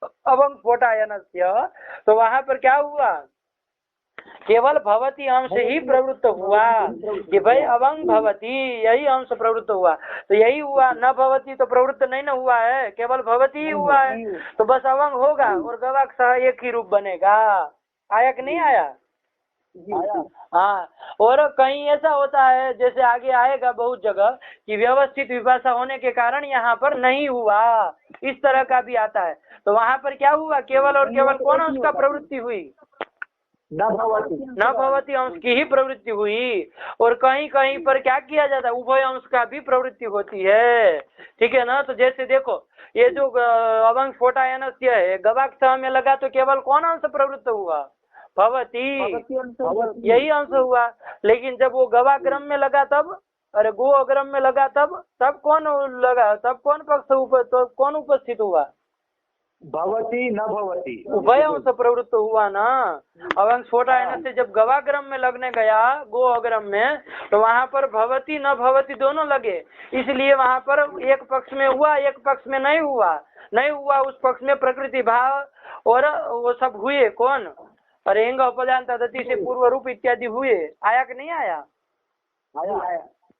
अवंग स्फोटायनस्य, तो वहां पर क्या हुआ? केवल भवती अंश ही प्रवृत्त हुआ कि भाई अवंग भवती यही अंश प्रवृत्त हुआ। तो यही हुआ, न भवती तो प्रवृत्त नहीं ना हुआ है, केवल भवती ही हुआ है। तो बस अवंग होगा और गवाक्षः एक ही रूप बनेगा। आया कि नहीं आया? हाँ। और कहीं ऐसा होता है, जैसे आगे आएगा बहुत जगह, कि व्यवस्थित विभाषा होने के कारण यहाँ पर नहीं हुआ, इस तरह का भी आता है। तो वहाँ पर क्या हुआ? केवल और केवल कौन अंश का प्रवृत्ति हुई? न भवती अंश की ही प्रवृत्ति हुई। और कहीं कहीं पर क्या किया जाता है? उभय अंश का भी प्रवृत्ति होती है, ठीक है ना? तो जैसे देखो ये जो अवंग स्फोटायनस्य है, गवाक्षः में लगा तो केवल कौन अंश प्रवृत्त हुआ? भवती, यही अंश हुआ। लेकिन जब वो गवाग्रम में लगा तब, अरे गो अग्रम में लगा तब कौन लगा? तब कौन पक्ष तो कौन उपस्थित हुआ? भवती न भवती, उभय अंश प्रवृत्त हुआ ना। अवंग स्फोटायनस्य जब गवाग्रम में लगने गया गो अग्रम में, तो वहां पर भवती न भवती दोनों लगे, इसलिए वहां पर एक पक्ष में हुआ एक पक्ष में नहीं हुआ। नहीं हुआ उस पक्ष में प्रकृति भाव और वो सब हुए कौन? अरे इंग उपदान तदति से पूर्व रूप इत्यादि हुए। आया कि नहीं आया? आया।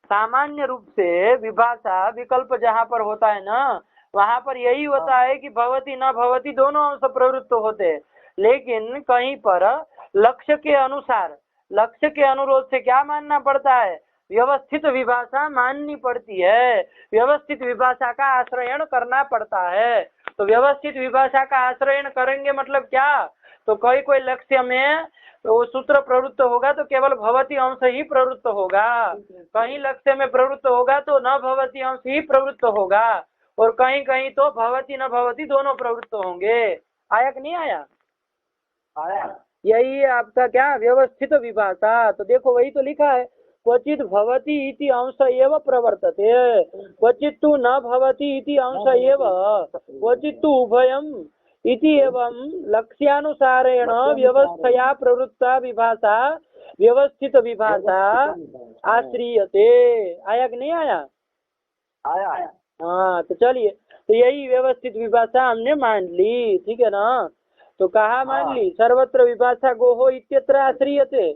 सामान्य रूप से विभाषा विकल्प जहाँ पर होता है ना, वहाँ पर यही होता है कि भवती न भवती दोनों अंश प्रवृत्त होते हैं। लेकिन कहीं पर लक्ष्य के अनुसार, लक्ष्य के अनुरोध से क्या मानना पड़ता है? व्यवस्थित विभाषा माननी पड़ती है, व्यवस्थित विभाषा का आश्रयण करना पड़ता है। तो व्यवस्थित विभाषा का आश्रयण करेंगे मतलब क्या? तो कोई लक्ष्य में तो सूत्र प्रवृत्त होगा तो केवल भवती अंश ही प्रवृत्त होगा, कहीं लक्ष्य में प्रवृत्त होगा तो न भवती अंश ही प्रवृत्त होगा, और कहीं कहीं तो भवती न भवती दोनों प्रवृत्त होंगे। आया कि नहीं आया? आया। यही है आपका क्या? व्यवस्थित विभाषा। तो देखो वही तो लिखा है, क्वचित भवति इति अंश एव प्रवर्तते, क्वचित तु न भवति इति अंश एव, क्वचित तु उभयम् इति एवं लक्ष्यानुसारेण व्यवस्थया प्रवृत्ता विभाषा व्यवस्थित विभाषा आश्रियते। आया कि नहीं आया? आया। हाँ, तो चलिए, तो यही व्यवस्थित विभाषा हमने मान ली, ठीक है ना। तो कहा मान ली? सर्वत्र विभाषा गोहो इत्यत्र आश्रियते।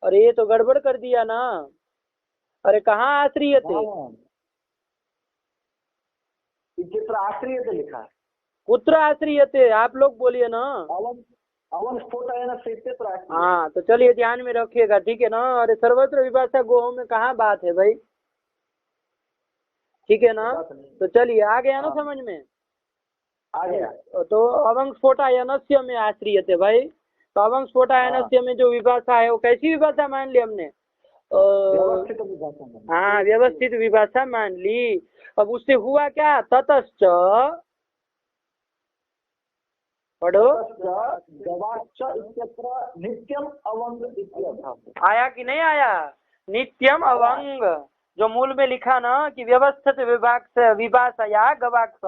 अरे ये तो गड़बड़ कर दिया ना। अरे कहाँ आश्रियते? चित्र आश्रियते लिखा है। कुत्र आश्रियते? आप लोग बोलिए ना। अवन स्फोटायन से इत्यत्र आश्रियते। हाँ, तो चलिए ध्यान में रखिएगा, ठीक है ना। अरे सर्वत्र विभाषा गोहो में कहाँ बात है भाई, ठीक है ना। तो चलिए आ गया ना समझ में? आ गया। तो अवंग स्फोटायनस्य में आश्रियते भाई। तो अवंग स्फोटायनस्य में जो विभाषा है वो कैसी विभाषा मान ली हमने? व्यवस्थित विभाषा। हाँ, व्यवस्थित विभाषा मान ली। अब उससे हुआ क्या? ततश्च, पढ़ो, गवाक्ष इत्यत्र नित्यम अवंग इत्यर्थः। आया कि नहीं आया? नित्यम अवंग, जो मूल में लिखा ना कि व्यवस्थित विभाषया गवाक्ष,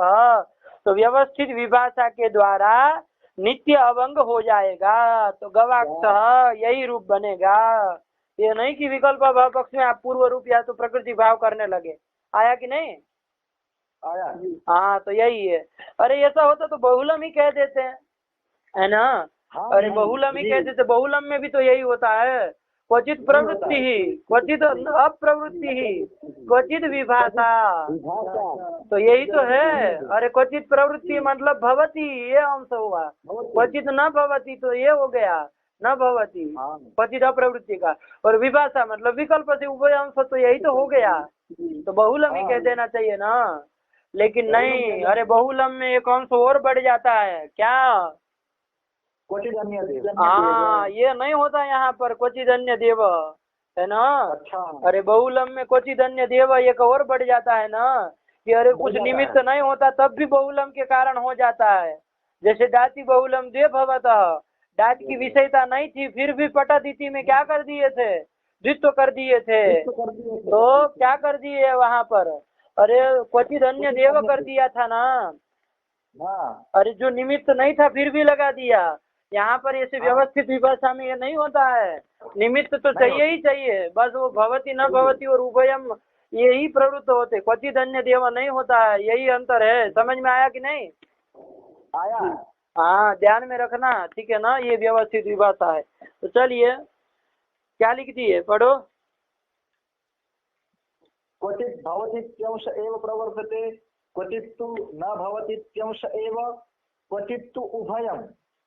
तो व्यवस्थित विभाषा के द्वारा नित्य अवंग हो जाएगा, तो गवाक्ष यही रूप बनेगा। ये नहीं कि विकल्प भाव पक्ष में आप पूर्व रूप या तो प्रकृति भाव करने लगे। आया कि नहीं? आया। हाँ, तो यही है। अरे ऐसा होता तो बहुलम ही कह देते हैं, है ना। अरे बहुलम ही कह देते, बहुलम में भी तो यही होता है, क्वचित प्रवृत्ति ही, क्वचित अप्रवृत्ति ही, क्वचित विभाषा, तो यही तो है। अरे क्वचित प्रवृत्ति मतलब भवती, ये अंश हुआ। क्वचित न भवती तो ये हो गया न भवती, क्वचित अप्रवृत्ति का। और विभाषा मतलब विकल्प से उभय अंश, तो यही तो हो गया। तो बहुलम ही कह देना चाहिए ना, लेकिन नहीं। अरे बहुलम में एक अंश और बढ़ जाता है, क्या? क्वचित अन्य देव। हाँ, ये नहीं होता यहाँ पर क्वचित अन्य देव, है ना। अच्छा। अरे बहुलम में क्वचित अन्य देव एक और बढ़ जाता है ना, कि अरे कुछ निमित्त नहीं होता तब भी बहुलम के कारण हो जाता है। जैसे डाति बहुलम द्वे भवतः, डात की विषयता नहीं थी फिर भी पटादिति में क्या कर दिए थे? द्वित्व कर दिए थे। तो क्या कर दिए वहाँ पर? अरे क्वचित अन्य देव कर दिया था ना। अरे जो निमित्त नहीं था फिर भी लगा दिया। यहाँ पर ऐसे व्यवस्थित विभाषा में ये नहीं होता है, निमित्त तो चाहिए ही चाहिए, बस वो भवती न भवती और उभयम यही प्रवृत्त होते, क्वचित अन्य देव नहीं होता है, यही अंतर है। समझ में आया कि नहीं? आया। हाँ, ध्यान में रखना, ठीक है ना। ये व्यवस्थित विभाषा है। तो चलिए क्या लिख दिए, पढ़ो। क्वचित भवतीत्यंश एव प्रवर्तते, क्वचित तु न भवतीत्यंश एव, क्वचित तु उभयम्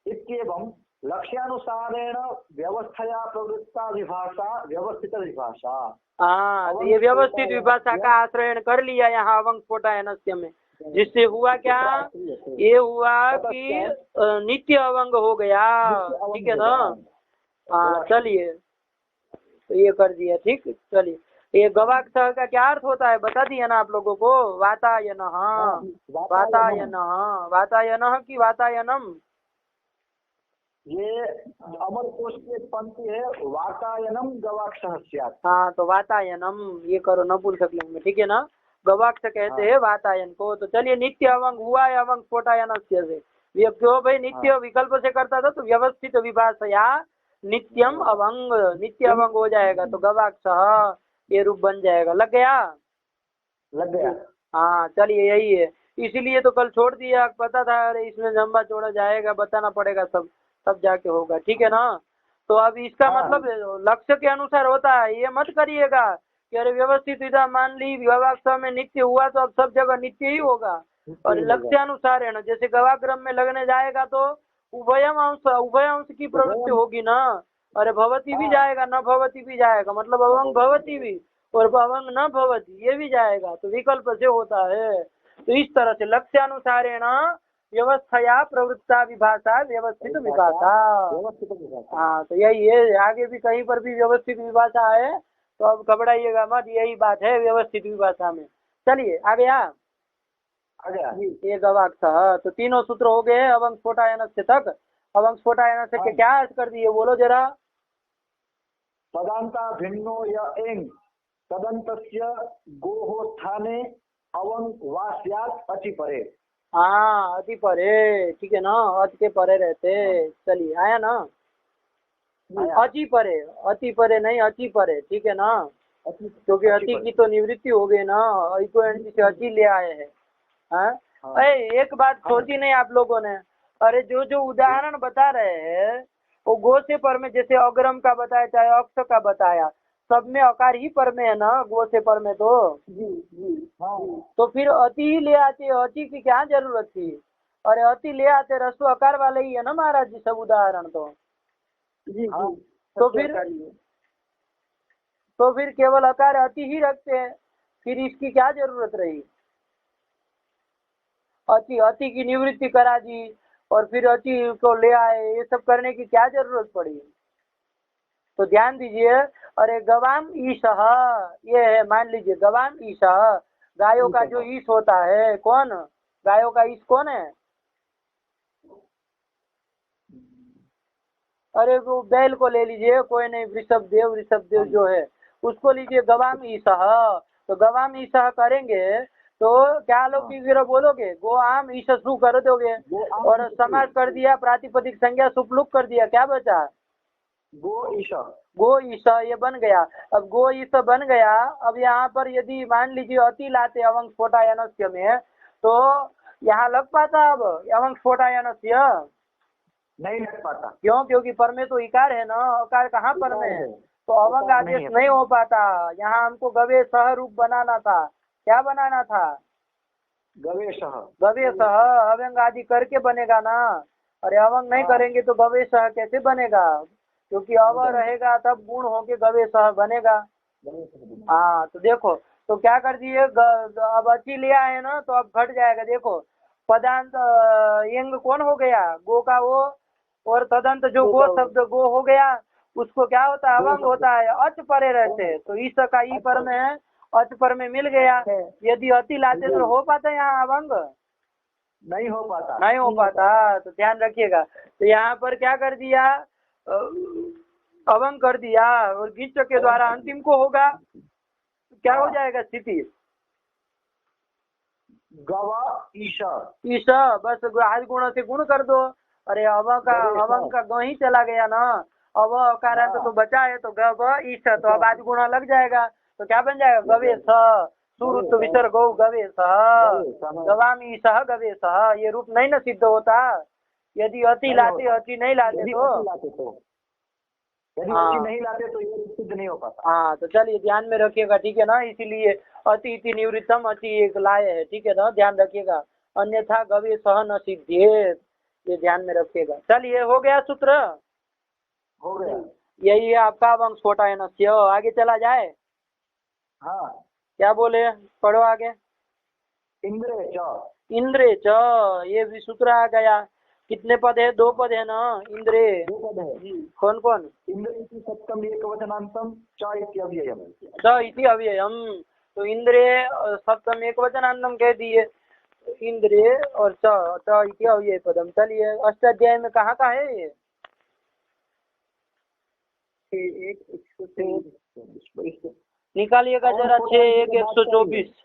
इत्येवं लक्ष्यानुसारेण व्यवस्थया प्रवृत्ता विभाषा व्यवस्थित विभाषा। हाँ, तो ये व्यवस्थित विभाषा का आश्रय कर लिया यहाँ अवंग स्फोटायनस्य में, जिससे हुआ क्या? ये हुआ कि नित्य अवंग हो गया, ठीक है ना। हाँ, चलिए, तो ये कर दिया, ठीक। चलिए, ये गवाक्ष का क्या अर्थ होता है बता दिया ना आप लोगों को? वातायनः, वातायनः, वातायनः की वातायनम। ये अमर कोश की एक पंक्ति है, वातायनम गवाक्षः स्यात्। हाँ, तो वातायनम ये करो नपुंसकलिंग में, ठीक है ना। गवाक्ष कहते हैं वातायन को। तो चलिए, नित्य अवंग हुआ है अवंग स्फोटायनस्य से। ये क्यों भाई? नित्य विकल्प से करता था तो व्यवस्थित विभाषया नित्यम अवंग, नित्य अवंग हो जाएगा, तो गवाक्ष ये रूप बन जाएगा। लग गया? लग गया। हाँ, चलिए यही है। इसीलिए तो कल छोड़ दिया, पता था अरे इसमें लंबा चौड़ा जाएगा, बताना पड़ेगा सब, तब जाके होगा, ठीक है ना। तो अब इसका मतलब लक्ष्य के अनुसार होता है, ये मत करिएगा कि अरे व्यवस्थित विधा मान ली, व्यवस्था में नित्य हुआ तो अब सब जगह नित्य ही होगा। और लक्ष्यानुसार है ना, जैसे गवाग्रम में लगने जाएगा तो उभय अंश की प्रवृत्ति होगी ना। अरे भवती भी जाएगा, न भवती भी जाएगा, मतलब अवंग भवती भी और अवंग न भवती ये भी जाएगा, तो विकल्प से होता है। तो इस तरह से लक्ष्यानुसारेण व्यवस्थया प्रवृत्ता विभाषा व्यवस्थित विभाषा। हाँ, तो यही है। आगे भी कहीं पर भी व्यवस्थित विभाषा है तो अब घबराइएगा मत, यही बात है व्यवस्थित विभाषा में। चलिए आ गया। ये गवाक्ष, तो तीनों सूत्र हो गए अवंग स्फोटायन से तक। अवंग स्फोटायन से क्या अर्थ कर दिए बोलो जरा? पदांता भिन्नो य एंग तदंतस्य गोः स्थाने अवंग वा स्यात् अचि परे। हाँ, अति परे, ठीक है ना, अति के परे रहते। चलिए, आया ना, अति परे, अति परे नहीं, अति परे, ठीक है ना, क्योंकि अति की तो निवृत्ति हो गई ना, इक्वेंट से अति ले आए हैं। हाँ? अरे एक बात सोची नहीं आप लोगों ने, अरे जो जो उदाहरण बता रहे हैं वो गो से पर में, जैसे अग्रम का बताया चाहे अक्ष का बताया, सब में अकार ही पर में है ना, गो से पर में तो तो फिर अति ही ले आते, अति की क्या जरूरत थी? अरे अति ले आते, रसो अकार वाले ही है ना महाराज जी सब उदाहरण तो। तो फिर केवल अकार अति ही रखते हैं, फिर इसकी क्या जरूरत रही? अति की निवृत्ति करा दी और फिर अति को ले आए, ये सब करने की क्या जरूरत पड़ी? तो ध्यान दीजिए। अरे गवाम ईशः, ये है, मान लीजिए गवाम ईशः, गायों का जो ईश होता है, कौन गायों का ईश कौन है? अरे वो बैल को ले लीजिए, कोई नहीं, वृषभ देव जो है उसको लीजिए, गवाम ईशः। तो गवाम ईशः करेंगे तो क्या लोग बोलोगे? गो आम ईश सु कर दोगे और समास कर दिया, प्रातिपदिक संज्ञा सुपलुक कर दिया, क्या बचा? गो ईशा, ये बन गया। अब गो ईशा बन गया। अब यहाँ पर यदि मान लीजिए अति लाते अवंग स्फोटायनस्य में, तो यहाँ लग पाता? अब अवंग स्फोटायनस्य नहीं लग पाता। क्यों? क्योंकि पर में तो इकार है ना, अकार कहाँ पर में है, तो अवंग आदेश नहीं हो पाता। यहाँ हमको गवे सह रूप बनाना था, क्या बनाना था? गवे सह, अवंग आदि करके बनेगा ना। अरे अवंग नहीं करेंगे तो गवे सह कैसे बनेगा? क्योंकि अव रहेगा तब गुण होके गवे सह बनेगा। हाँ, तो देखो, तो क्या कर दिए, अब अति लिया है ना, तो अब घट जाएगा। देखो पदांत यंग कौन हो गया? गो का वो, और तदंत जो गो शब्द गो हो गया, उसको क्या होता है? अवंग होता है, अच परे रहते, तो इस का ई पर में है, अच पर में मिल गया। यदि अति लाते तो हो पाता यहाँ अवंग? नहीं हो पाता। तो ध्यान रखिएगा। तो यहाँ पर क्या कर दिया? अवंग कर दिया और गिच के द्वारा अंतिम को होगा, क्या हो जाएगा स्थिति? गवा ईशा, बस आज गुण से गुण कर दो। अरे अवंग का ग ही चला गया ना, अव अकारांत तो बचा है, तो गव ईशा, तो अब आज गुण लग जाएगा, तो क्या बन जाएगा? गवे स सुरुत विसर्ग गवे सह, गवाम ईशः गवे सह। ये रूप नहीं ना सिद्ध होता यदि अति लाते, अति नहीं लाते तो। यदि अति नहीं लाते तो ये सिद्ध नहीं हो पाता। हाँ, तो चलिए ध्यान में रखिएगा, ठीक है ना। इसीलिए अति इति निवृत्तम, अति एक लाए है, ठीक है ना, ध्यान रखिएगा, अन्यथा गवे सह न सिद्धेत, ये ध्यान में रखिएगा। चलिए, हो गया सूत्र, हो गया। यही है आपका अवंग स्फोटायनस्य। आगे चला जाए। हाँ, क्या बोले, पढ़ो आगे। इंद्रे च, ये भी सूत्र आ गया। कितने पद है? 2 पद है ना, इंद्रे। 2 पद है। कौन कौन? इंद्र इति सप्तम एकवचनांतम च इति अव्ययम। च इति अव्ययम, तो इंद्रे सप्तम एकवचनांतम कह दिए, इंद्रे और च इति अव्यय पदम। चलिए, अष्टाध्याय में कहाँ का है ये? निकालिएगा जरा, 6:1:124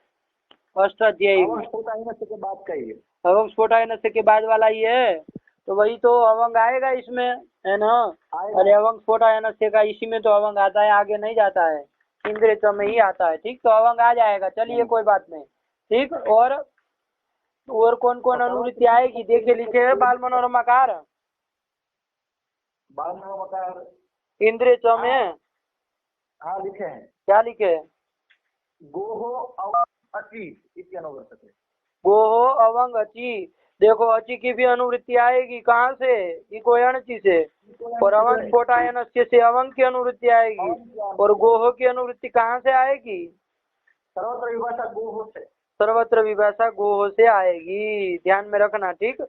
अष्टाध्यायी। अवंग स्फोटायनस्य के बाद का ही है। अवंग स्फोटायनस्य के बाद वाला ही है, तो वही तो अवंग आएगा इसमें, है ना। अरे अवंग स्फोटायनस्य का इसी में तो अवंग आता है, आगे नहीं जाता है, इंद्रिय च में ही आता है, ठीक। तो अवंग आ जाएगा, चलिए कोई बात नहीं, ठीक। और कौन कौन अनुवृत्ति आएगी देखिए, लिखे बाल मनोरमाकार, इंद्रिय च में। हाँ, लिखे हैं। क्या लिखे? गोहो अवंग अचि इति अनुवर्तते। गोहो अवंग अचि, देखो अचि की भी अनुवृत्ति आएगी, कहाँ से? इकोयणचि से। और अवंग स्फोटायनस्य से अवंग की अनुवृत्ति आएगी, और गोहो की अनुवृत्ति कहाँ से आएगी? सर्वत्र विभाषा गोहो से। सर्वत्र विभाषा गोहो से आएगी, ध्यान में रखना, ठीक।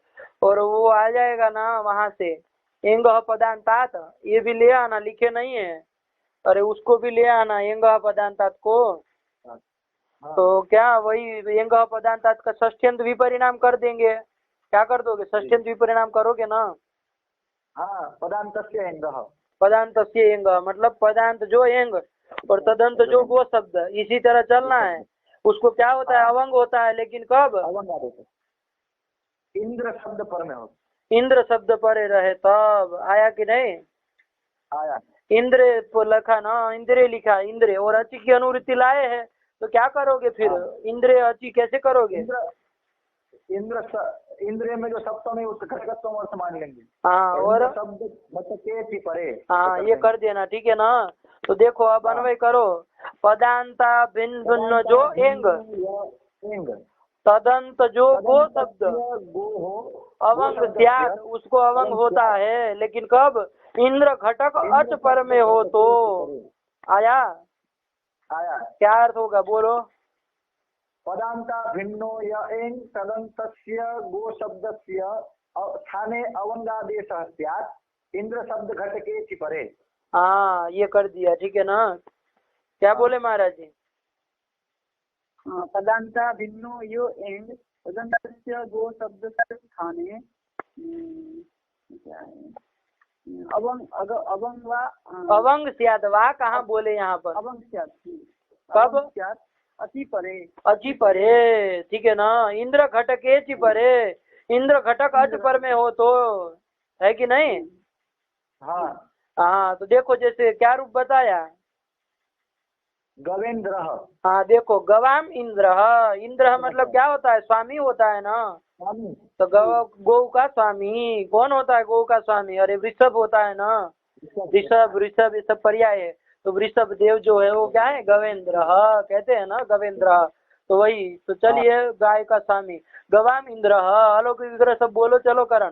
और वो आ जाएगा ना वहां से, एंग पदांतात, ये भी ले आना, लिखे नहीं है, अरे उसको भी ले आना, एंग पदांतात को। तो क्या वही एंग पदांतात का षष्ठ्यंत विपरिणाम कर देंगे, क्या कर दोगे? षष्ठ्यंत विपरिणाम करोगे ना। हाँ, पदांतस्य एंगः। पदांत से एंग मतलब पदांत जो एंग और तदंत जो गो शब्द, इसी तरह चलना है। उसको क्या होता है, अवंग होता है, लेकिन कब? अवंग आदेश इंद्र शब्द पर में हो, इंद्र शब्द परे रहे तब। आया कि नहीं? आया। इंद्र लिखा ना, इंद्रे लिखा, इंद्रे और अची की अनुवृत्ति लाए हैं, तो क्या करोगे फिर? इंद्रे अची कैसे करोगे? इंद्रिय में जो सप्तम है उसका घटकत्व अर्थ मान लेंगे। हाँ, और शब्द घटके थी परे। हाँ, ये कर देना, ठीक है ना। तो देखो अब अन्वय करो। पदांता भिन्न भिन्न जो एंग, तदंत जो गो शब्द गो हो अवंग त्याग, उसको अवंग होता है, लेकिन कब? इंद्र घटक अच पर में हो तो। आया? आया। क्या अर्थ होगा, बोलो? पदांता भिन्नो य एंग तदंतस्य गो शब्दस्य स्थाने अवंगादेश स्यात् इंद्र शब्द घटके थी परे। हाँ, ये कर दिया, ठीक है ना। क्या बोले महाराज जी? पदांता भिन्नो यो एंग तदंतस्य गो शब्द स्थाने क्या है? अवंग वा अवंग स्याद वा कहाँ बोले यहाँ पर? अवंग स्याद। कब? अति परे। अची परे, ठीक है ना। इंद्र घटके ची परे, इंद्र घटक अच पर में हो तो, है कि नहीं? हाँ हाँ, तो देखो जैसे क्या रूप बताया, गवेंद्र। हाँ देखो, गवाम इंद्र, इंद्र मतलब क्या होता है, स्वामी होता है ना। तो गौ का स्वामी कौन होता है? गौ का स्वामी, अरे वृषभ होता है ना, ऋषभ ऋषभ ये सब पर्याय है। तो वृषभ देव जो है वो क्या है? गवेंद्र कहते हैं ना, गवेंद्र। तो वही, तो चलिए गाय का स्वामी गवाम इंद्र, अलौकिक विग्रह सब बोलो, चलो करण।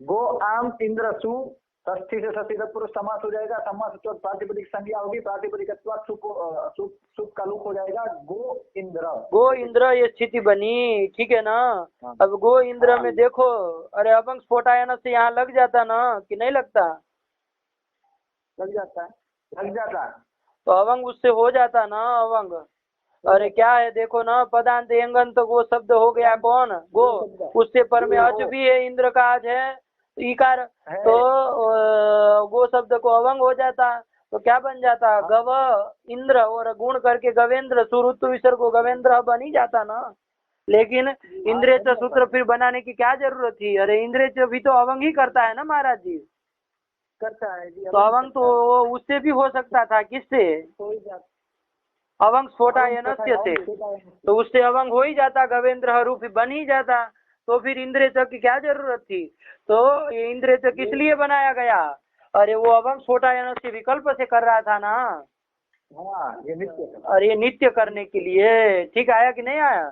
गो आम इंद्र सु षष्ठी से षष्ठी तत्पुरुष समास हो जाएगा, समास प्रातिपदिक संज्ञा होगी, प्रातिपदिक सुप का लुक हो जाएगा। गो इंद्र, गो इंद्र ये स्थिति बनी, ठीक है ना। अब गो इंद्र में देखो, अरे अवंग स्फोटायन से यहाँ लग जाता ना कि नहीं लगता? लग जाता है, लग जाता। तो अवंग उससे हो जाता ना, अवंग। अरे क्या है देखो ना, पदांत एंगन तो गो शब्द हो गया, कौन? गो। उससे पर में अच भी है, इंद्र का आज है इकार, तो गो शब्द को अवंग हो जाता, तो क्या बन जाता? गव इंद्र, और गुण करके गवेंद्र, सुरुत्व विसर्ग को गवेंद्र बन ही जाता ना। लेकिन इंद्रेच सूत्र फिर बनाने की क्या जरूरत थी? अरे इंद्रेच भी तो अवंग ही करता है ना महाराज जी। करता है जी। तो अवंग तो उससे भी हो सकता था, किससे? अवंग स्फोटायनस्य से, तो उससे अवंग हो ही जाता, गवेंद्र रूप बन ही जाता। तो फिर इंद्रेचक की क्या जरूरत थी? तो ये इंद्रेचक किस लिए बनाया गया? अरे वो अवंग स्फोटायनस्य विकल्प से कर रहा था ना। ये नित्य, अरे ये नित्य करने के लिए, ठीक आया कि नहीं आया?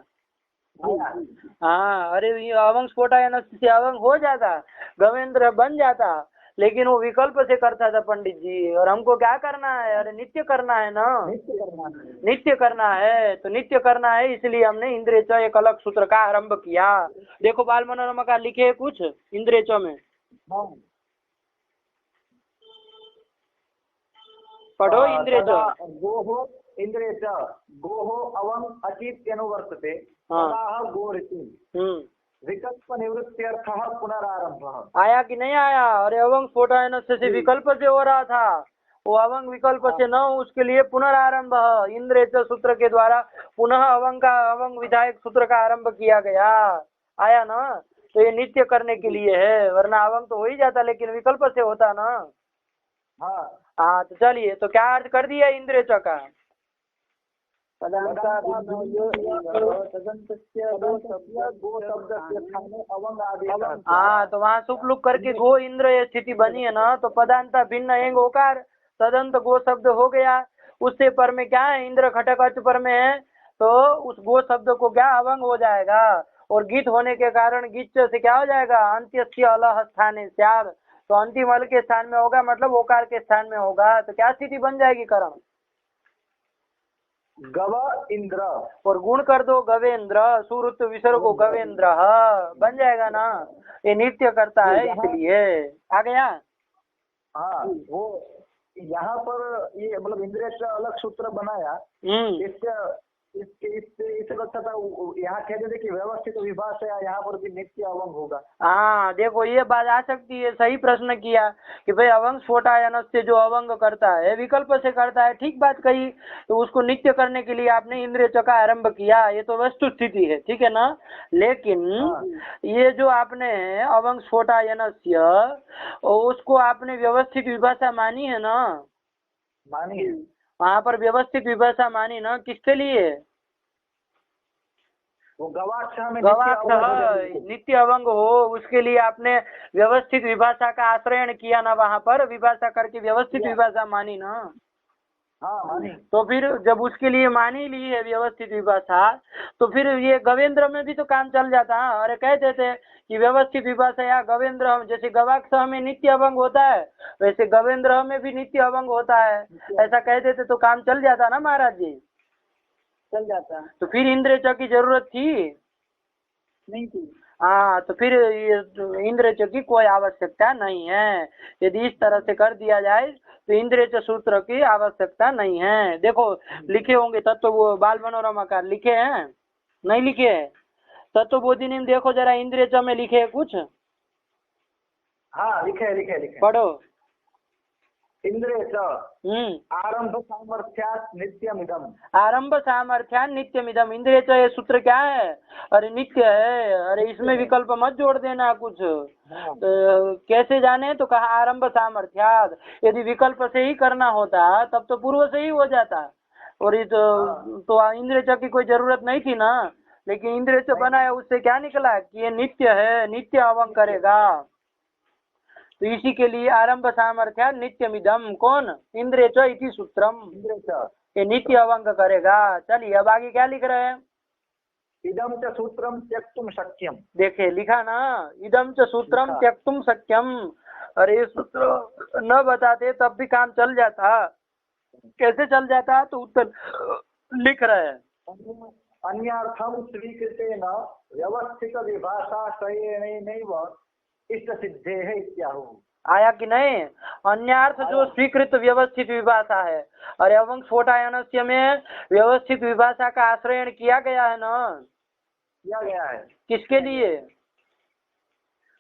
हाँ, अरे ये अवंग स्फोटायनस्य से अवंग हो जाता, गवेंद्र बन जाता, लेकिन वो विकल्प से करता था पंडित जी। और हमको क्या करना है? अरे नित्य करना है ना, नित्य करना है। तो नित्य करना है, इसलिए हमने इंद्रेच एक अलग सूत्र का आरंभ किया। देखो बाल मनोरमा का लिखे कुछ इंद्रेच में, पढ़ो इंद्रेच। गोहो इंद्रेच गोहो अवंग अचित अनुवर्तते गोरिति विकल्प निवृत्त्यर्थ पुनरारंभ। आया कि नहीं आया? अरे अवंग स्फोटायनस्य से विकल्प से हो रहा था, वो अवंग विकल्प से न, उसके लिए पुनरारंभ इंद्रेच सूत्र के द्वारा पुनः अवंग विधायक सूत्र का आरंभ किया गया। आया ना? तो ये नित्य करने के लिए है, वरना अवंग तो हो ही जाता, लेकिन विकल्प से होता ना। हाँ, तो चलिए, तो क्या अर्थ कर दिया इंद्रेच का? हाँ, तो वहाँ सुपलुक करके गो इंद्र ये स्थिति बनी है ना, तो पदांता भिन्न एंग होकार तदंत गो शब्द हो गया। उससे पर में क्या है? इंद्र घटक अर्थ पर में है, तो उस गो शब्द को क्या अवंग हो जाएगा, और गीत होने के कारण गीत से क्या हो जाएगा? अंत्य अलह स्थाने स्याद, तो अंतिम अल के स्थान में होगा, मतलब ओकार के स्थान में होगा। तो क्या स्थिति बन जाएगी करण? गव इंद्र, और गुण कर दो गवेंद्र, सुरुत विसर्ग को गवेंद्र बन जाएगा ना। ये नित्य करता है, इसलिए आ गया। हाँ, वो यहाँ पर ये मतलब इंद्रिय का अलग सूत्र बनाया, इससे इससे लगता था यहाँ कह देते कि व्यवस्थित विभाष है, यहाँ पर भी नित्य अवंग होगा। हाँ देखो ये बात आ सकती है, सही प्रश्न किया कि भाई अवंग स्फोटायन से जो अवंग करता है विकल्प से करता है, ठीक बात कही। तो उसको नित्य करने के लिए आपने इंद्रिय का आरंभ किया, ये तो वस्तु स्थिति है, ठीक है ना। लेकिन ये जो आपने अवंग स्फोटायन उसको आपने व्यवस्थित विभाषा मानी है ना, मानी है। वहाँ पर व्यवस्थित विभाषा मानी ना, किसके लिए? वो गवाक्ष में नित्य अवंग हो, उसके लिए आपने व्यवस्थित विभाषा का आश्रयण किया ना, वहाँ पर विभाषा करके व्यवस्थित विभाषा मानी ना। हाँ मानी। तो फिर जब उसके लिए मानी ली है व्यवस्थित विभाषा, तो फिर ये गवेंद्र में भी तो काम चल जाता है। अरे कहते थे कि व्यवस्थित विभाषा या गवेंद्र, जैसे गवाक्ष में नित्य अवंग होता है वैसे गवेंद्र में भी नित्य अवंग होता है, ऐसा कहते थे तो काम चल जाता ना महाराज जी, चल जाता। तो फिर इंद्रिय की जरूरत थी नहीं थी। हाँ, तो फिर इंद्रिय की कोई आवश्यकता नहीं है। यदि इस तरह से कर दिया जाए तो इंद्रिय सूत्र की आवश्यकता नहीं है। देखो लिखे होंगे तत्व, वो बाल मनोरमाकार लिखे हैं, नहीं लिखे है? तत्वबोधिनी में देखो जरा, इंद्रिय में लिखे है कुछ? हाँ लिखे लिखे पढ़ो। इंद्रिय आरंभ सामर्थ्यात् नित्यमिदम। आरंभ सामर्थ्यात् नित्यमिदम। इंद्रिय ये सूत्र क्या है? अरे नित्य है। अरे इसमें विकल्प मत जोड़ देना कुछ। कैसे जाने? तो कहा आरंभ सामर्थ्यात्। यदि विकल्प से ही करना होता तब तो पूर्व से ही हो जाता, और ये तो इंद्रिय की कोई जरूरत नहीं थी ना। लेकिन इंद्रिय बनाया, उससे क्या निकला कि ये नित्य है, नित्य अवंग करेगा। तो इसी के लिए आरंभ सामर्थ्य नित्यमिदम, कौन? इंद्रिय इति सूत्रम, ये नित्य अवंग करेगा। चलिए अब आगे क्या लिख रहे हैं? इदम च सूत्रम त्यक्तुम शक्यम। देखे लिखा ना, इदम च सूत्रम त्यक्तुम शक्यम। अरे ये सूत्र न बताते तब भी काम चल जाता। कैसे चल जाता? तो उत्तर लिख रहे हैं। अन्यार्थम स्वीकृतेन व्यवस्थित विभाषाश्रयेणैव इष्ट सिद्धे है इत्याहु। आया कि नहीं? अन्यार्थ जो स्वीकृत व्यवस्थित विभाषा है, अरे अवंग स्फोटायनस्य में व्यवस्थित विभाषा का आश्रयण किया गया है ना। किया गया है। किसके लिए?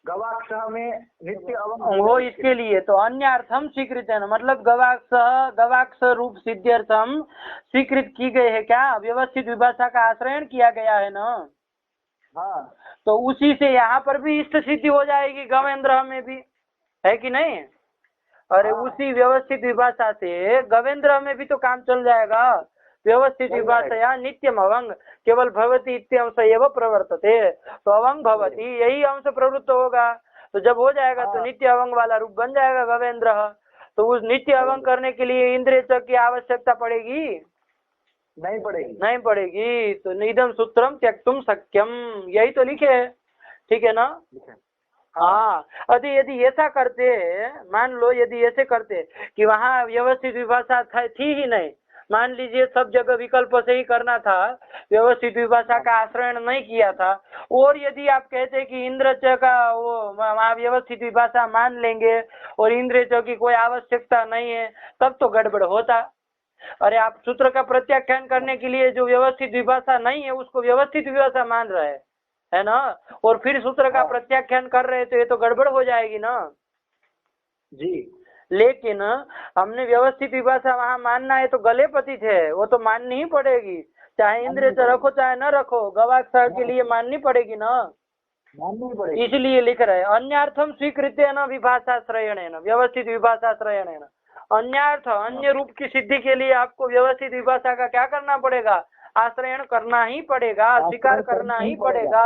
गवाक्ष में नित्य अवंग वो इसके लिए। तो अन्यार्थम स्वीकृत है ना, मतलब गवाक्ष रूप सिद्ध्यर्थम स्वीकृत की गई है क्या? व्यवस्थित विभाषा का आश्रयण किया गया है ना। हाँ, तो उसी से यहाँ पर भी इष्ट सिद्धि हो जाएगी, गवेंद्र में भी, है कि नहीं? अरे उसी व्यवस्थित विभाषा से गवेंद्र में भी तो काम चल जाएगा। व्यवस्थित विभाषा या नित्यम अवंग केवल भवती इत्यंश एवं प्रवर्तते, तो अवंग भवती यही अंश प्रवृत्त होगा। तो जब हो जाएगा तो नित्य अवंग वाला रूप बन जाएगा गवेंद्र। तो उस नित्य अवंग करने के लिए इंद्रिय की आवश्यकता पड़ेगी? नहीं पड़ेगी। नहीं पड़ेगी। तो निदम सूत्रम त्यक्तुम शक्यम, यही तो लिखे है, ठीक है ना। हाँ, यदि ऐसा करते, मान लो यदि ऐसे करते कि वहाँ व्यवस्थित विभाषा थी ही नहीं, मान लीजिए सब जगह विकल्प से ही करना था, व्यवस्थित विभाषा का आश्रयण नहीं किया था, और यदि आप कहते कि इंद्रिय का वो वहाँ व्यवस्थित विभाषा मान लेंगे और इंद्रिय की कोई आवश्यकता नहीं है, तब तो गड़बड़ होता। अरे आप सूत्र का प्रत्याख्यान करने के लिए जो व्यवस्थित विभाषा नहीं है उसको व्यवस्थित विभाषा मान रहे हैं, है ना, और फिर सूत्र का प्रत्याख्यान कर रहे तो ये तो गड़बड़ हो जाएगी ना जी। लेकिन हमने व्यवस्थित विभाषा वहाँ मानना है तो गले पतित है, वो तो माननी ही पड़ेगी, चाहे इंद्रिय रखो चाहे न रखो, गवाक्ष के लिए माननी पड़ेगी ना, माननी पड़ेगी। इसलिए लिख रहे हैं अन्यार्थम स्वीकृत न विभाषाश्रयणेन, व्यवस्थित विभाषाश्रयणेन। अन्यार्थ अन्य रूप की सिद्धि के लिए आपको व्यवस्थित विभाषा का क्या करना पड़ेगा? आश्रयण करना ही पड़ेगा, स्वीकार करना ही पड़ेगा।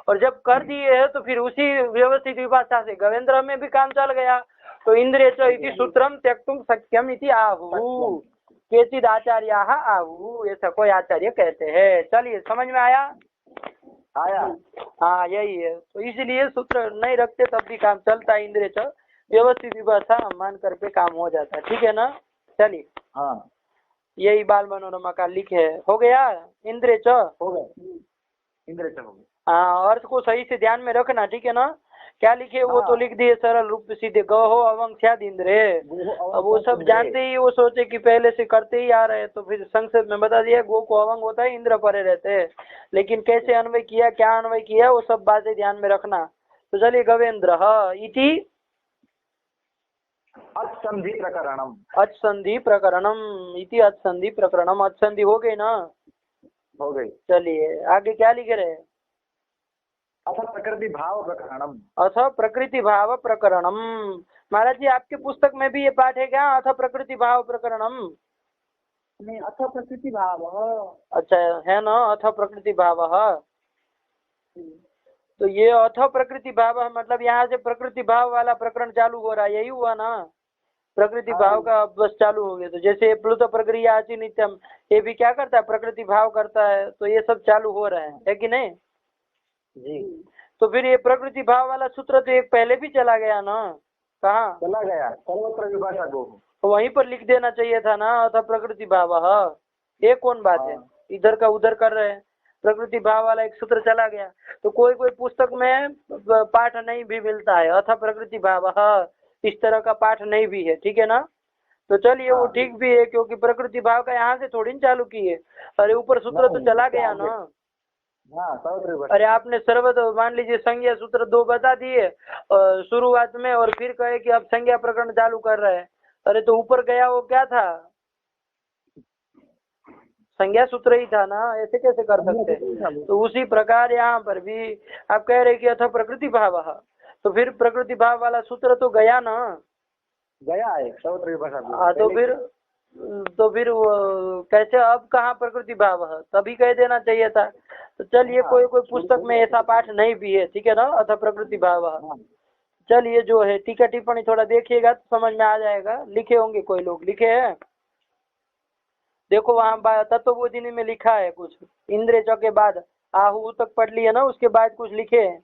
और जब कर दिए है तो फिर उसी व्यवस्थित विभाषा से गवेंद्र में भी काम चल गया। तो इंद्रिय इति सूत्रम त्यक्तुम शक्यम इति आहु, केचिद आचार्याः आहु, ऐसा कोई आचार्य कहते हैं। चलिए समझ में आया? हाँ यही है। तो इसलिए सूत्र नहीं रखते तब भी काम चलता है, इंद्रिय व्यवस्थित विभाषा मान करके काम हो जाता है, ठीक है ना। चलिए हाँ, यही बाल मनोरमा का लिखे हो गया। इंद्रिय हो गया, इंद्रिय हो गया। हाँ, अर्थ को सही से ध्यान में रखना, ठीक है ना, क्या लिखे वो तो लिख दिए सरल रूप से सीधे, गहो अवंग स्याद इंद्रे। अब वो सब जानते ही वो सोचे कि पहले से करते ही आ रहे हैं, तो फिर संक्षेप में बता दिया गो को अवंग होता है, इंद्र परे रहते हैं। लेकिन कैसे अन्वय किया, क्या अन्वय किया, वो सब बातें ध्यान में रखना। तो चलिए गवेंद्र इति अचसंधि प्रकरणम, अचसंधि प्रकरणम इति अचसंधि प्रकरणम। अचसंधि हो गई ना, हो गई। चलिए आगे क्या लिख रहे हैं। अथ प्रकृति भाव प्रकरणम, अथ प्रकृति भाव प्रकरणम। महाराज जी आपके पुस्तक में भी ये पाठ है क्या, अथ प्रकृति भाव प्रकरणम। नहीं, अथ प्रकृति भाव। अच्छा है ना, अथ प्रकृति भाव। तो ये अथ प्रकृति भाव मतलब यहाँ से प्रकृति भाव वाला प्रकरण चालू हो रहा है, यही हुआ ना। प्रकृति भाव का बस चालू हो गया। तो जैसे प्लुत प्रक्रिया अचि नित्यम, ये भी क्या करता है, प्रकृति भाव करता है। तो ये सब चालू हो रहे हैं, है कि नहीं जी। तो फिर ये प्रकृति भाव वाला सूत्र तो एक पहले भी चला गया ना, कहाँ चला गया, सर्वत्र विभाषा गो, तो वहीं पर लिख देना चाहिए था ना, अथ प्रकृति भाव। ये कौन बात है, इधर का उधर कर रहे हैं। प्रकृति भाव वाला एक सूत्र चला गया। तो कोई कोई पुस्तक में पाठ नहीं भी मिलता है, अथ प्रकृति भाव इस तरह का पाठ नहीं भी है, ठीक है ना। तो चलिए वो ठीक भी है, क्योंकि प्रकृति भाव का यहाँ से थोड़ी चालू की है। अरे ऊपर सूत्र तो चला गया ना। अरे आपने सर्वत मान लीजिए संज्ञा सूत्र 2 बता दिए शुरुआत में, और फिर कहे कि अब संज्ञा प्रकरण चालू कर रहे हैं। अरे तो ऊपर गया वो क्या था, संज्ञा सूत्र ही था ना, ऐसे कैसे कर सकते। तो उसी प्रकार यहाँ पर भी आप कह रहे कि अथ प्रकृति भाव, तो फिर प्रकृति भाव वाला सूत्र तो गया ना, गया है सर्वत्र विभाषा गो। हाँ तो फिर कैसे अब कहाँ प्रकृति भाव है, तभी कह देना चाहिए था। तो चलिए कोई कोई पुस्तक में ऐसा पाठ नहीं भी है, ठीक है ना, अथ प्रकृति भाव। चलिए जो है टीका टिप्पणी थोड़ा देखिएगा तो समझ में आ जाएगा। लिखे होंगे कोई लोग, लिखे हैं देखो वहाँ तत्वबोधिनी में लिखा है कुछ, इंद्र च के बाद आहू तक पढ़ लिया ना, उसके बाद कुछ लिखे हैं।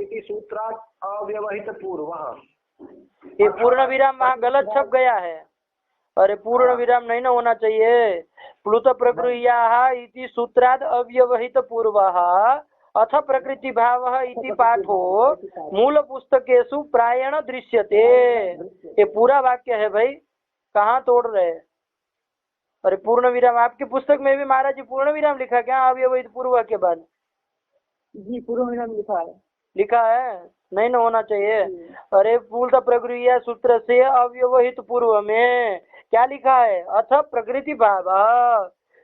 इति सूत्रात् अव्यवहित पूर्वः, ये पूर्ण विराम वहाँ गलत छप गया है। अरे पूर्ण विराम नहीं ना होना चाहिए। प्लुत प्रक्रिया इति सूत्रात् अव्यवहित पूर्वः अथ प्रकृति भाव इति पाठो मूल पुस्तकेषु प्रायण दृश्यते। ये पूरा वाक्य है भाई, कहाँ तोड़ रहे। अरे पूर्ण विराम आपकी पुस्तक में भी महाराज जी पूर्ण विराम लिखा क्या, अव्यवहित पूर्व के बाद। जी पूर्ण विराम लिखा है। लिखा है, नहीं ना होना चाहिए। अरे पूर्ण प्रक्रिया सूत्र से अव्यवहित पूर्व में क्या लिखा है, अथ प्रकृति भाव।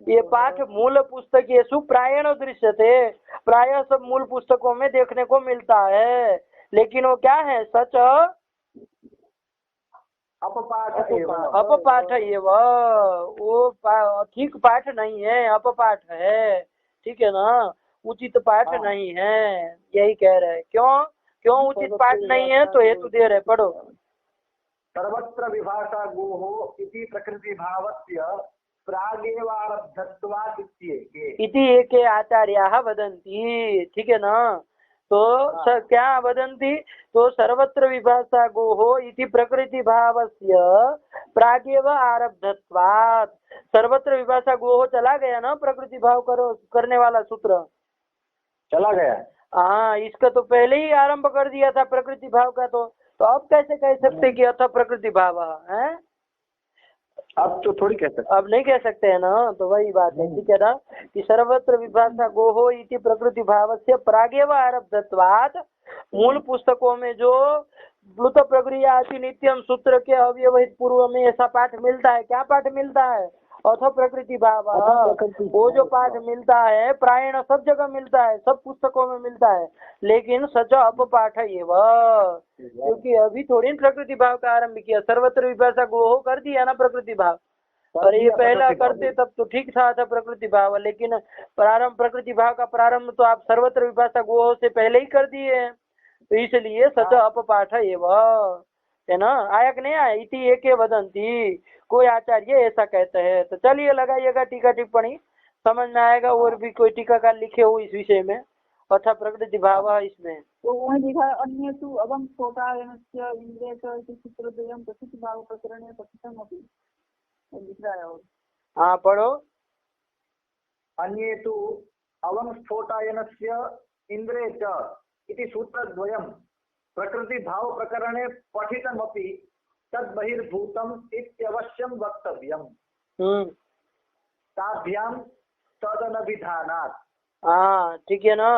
ये पाठ मूल पुस्तक ये प्रायण दृश्यते, प्राय सब मूल पुस्तकों में देखने को मिलता है। लेकिन वो क्या है, सच अपपाठ ये वो ठीक पाठ नहीं है, अपपाठ है, ठीक है ना, उचित पाठ नहीं है, यही कह रहे हैं। क्यों उचित पाठ नहीं है, तो हेतु दे रहे, पढ़ो। सर्वत्र विभाषा गोः इति प्रकृति भावस्य प्रागेवारब्धत्वात् इति एके आचार्याः वदन्ति, ठीक है ना। तो क्या वदन्ति, तो सर्वत्र विभाषा गोः इति प्रकृति भावस्य प्रागेव आरब्धत्वात्। सर्वत्र विभाषा गोः चला गया ना, प्रकृति भाव करो करने वाला सूत्र चला गया। हाँ, इसका तो पहले ही आरंभ कर दिया था प्रकृति भाव का। तो अब कैसे कह सकते कि अथ प्रकृति भाव है, अब तो थोड़ी कह सकते, अब नहीं कह सकते हैं ना। तो वही बात है, ठीक है ना, कि सर्वत्र विभाषा गोहो इति प्रकृति भावस्य प्रागेव आरब्धत्वात्। मूल पुस्तकों में जो प्लुत प्रक्रिया अति नित्यम सूत्र के अव्यवहित पूर्व में ऐसा पाठ मिलता है। क्या पाठ मिलता है, अथ प्रकृति भाव। वो जो पाठ मिलता है प्रायण सब जगह मिलता है, सब पुस्तकों में मिलता है, लेकिन सच अपपाठ है वह, क्योंकि अभी थोड़ी प्रकृति भाव का आरंभ किया। सर्वत्र विभाषा गोहो कर दिया ना प्रकृति भाव। और ये पहला करते तब तो ठीक था प्रकृति भाव, लेकिन प्रारंभ प्रकृति भाव का प्रारंभ तो आप सर्वत्र विभाषा गोहो से पहले ही कर दिए, तो इसलिए सच अपपाठ है ना। आया कि नहीं आया, इति एके वदंती, कोई आचार्य ऐसा कहते हैं। तो चलिए लगाइएगा टीका टिप्पणी, समझ में आएगा। और भी कोई टीकाकार लिखे हो इस विषय में, अथा प्रकृति भाव इसमें तो वही लिखा है, अन्य तु अवं छोटायनस्य इंद्रियच इति सूत्रद्वयं प्रकृति भाव प्रकरणे पठितम् अपि लिख रहा है। और हाँ पढ़ो। अन्ये तु अवंस्फोटायनस्य इन्द्रे च इति सूत्रद्वयं प्रकृतिभावप्रकरणे पठितमपि तद्बहिर्भूतम् इत्यवश्यं वक्तव्यम्। ताभ्यां तदनभिधानात्। हाँ ठीक है ना।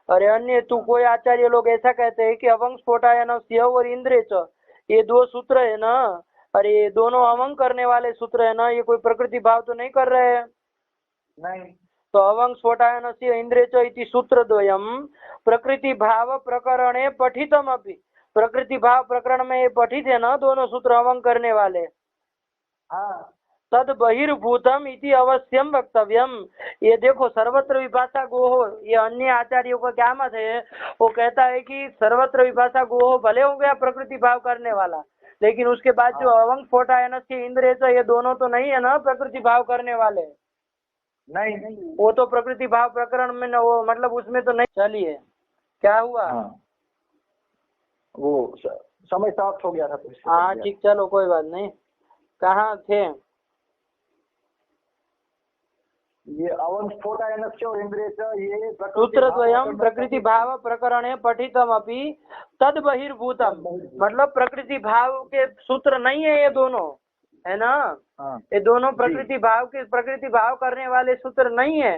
अरे अन्य तू कोई आचार्य लोग ऐसा कहते हैं कि अवंग स्फोटायनस्य और इंद्रे च, ये दो सूत्र है ना, अरे ये दोनों अवंग करने वाले सूत्र है ना, ये कोई प्रकृति भाव तो नहीं कर रहे हैं। नहीं। तो अवंग स्फोटायनस्य इंद्रे च इति सूत्रद्वयं प्रकृति भाव प्रकरणे पठितमपि, प्रकृति भाव प्रकरण में ये पठित है ना दोनों सूत्र अवंग करने वाले। हाँ। तद बहिर्भूतम इति अवश्यम वक्तव्यम। ये देखो सर्वत्र विभाषा गोहो, ये अन्य आचार्यों का क्या मत है, वो कहता है कि सर्वत्र विभाषा गोहो भले हो गया प्रकृति भाव करने वाला, लेकिन उसके बाद जो अवंग स्फोटायनस्य इंद्रिय से, ये दोनों तो नहीं है ना प्रकृति भाव करने वाले। नहीं, वो तो प्रकृति भाव प्रकरण में न, वो मतलब उसमें तो नहीं। चलिए क्या हुआ। हाँ। वो समय समाप्त हो गया था। हाँ ठीक, चलो कोई बात नहीं। कहाँ थे। ये अवंस्फोटायनस्य और इंद्रिय च ये सूत्रद्वयं प्रकृति भाव प्रकरणे पठितमपि तद बहिर्भूतम, मतलब प्रकृति भाव के सूत्र नहीं है ये दोनों, है ना। हाँ। ये दोनों प्रकृति भाव करने वाले सूत्र नहीं है,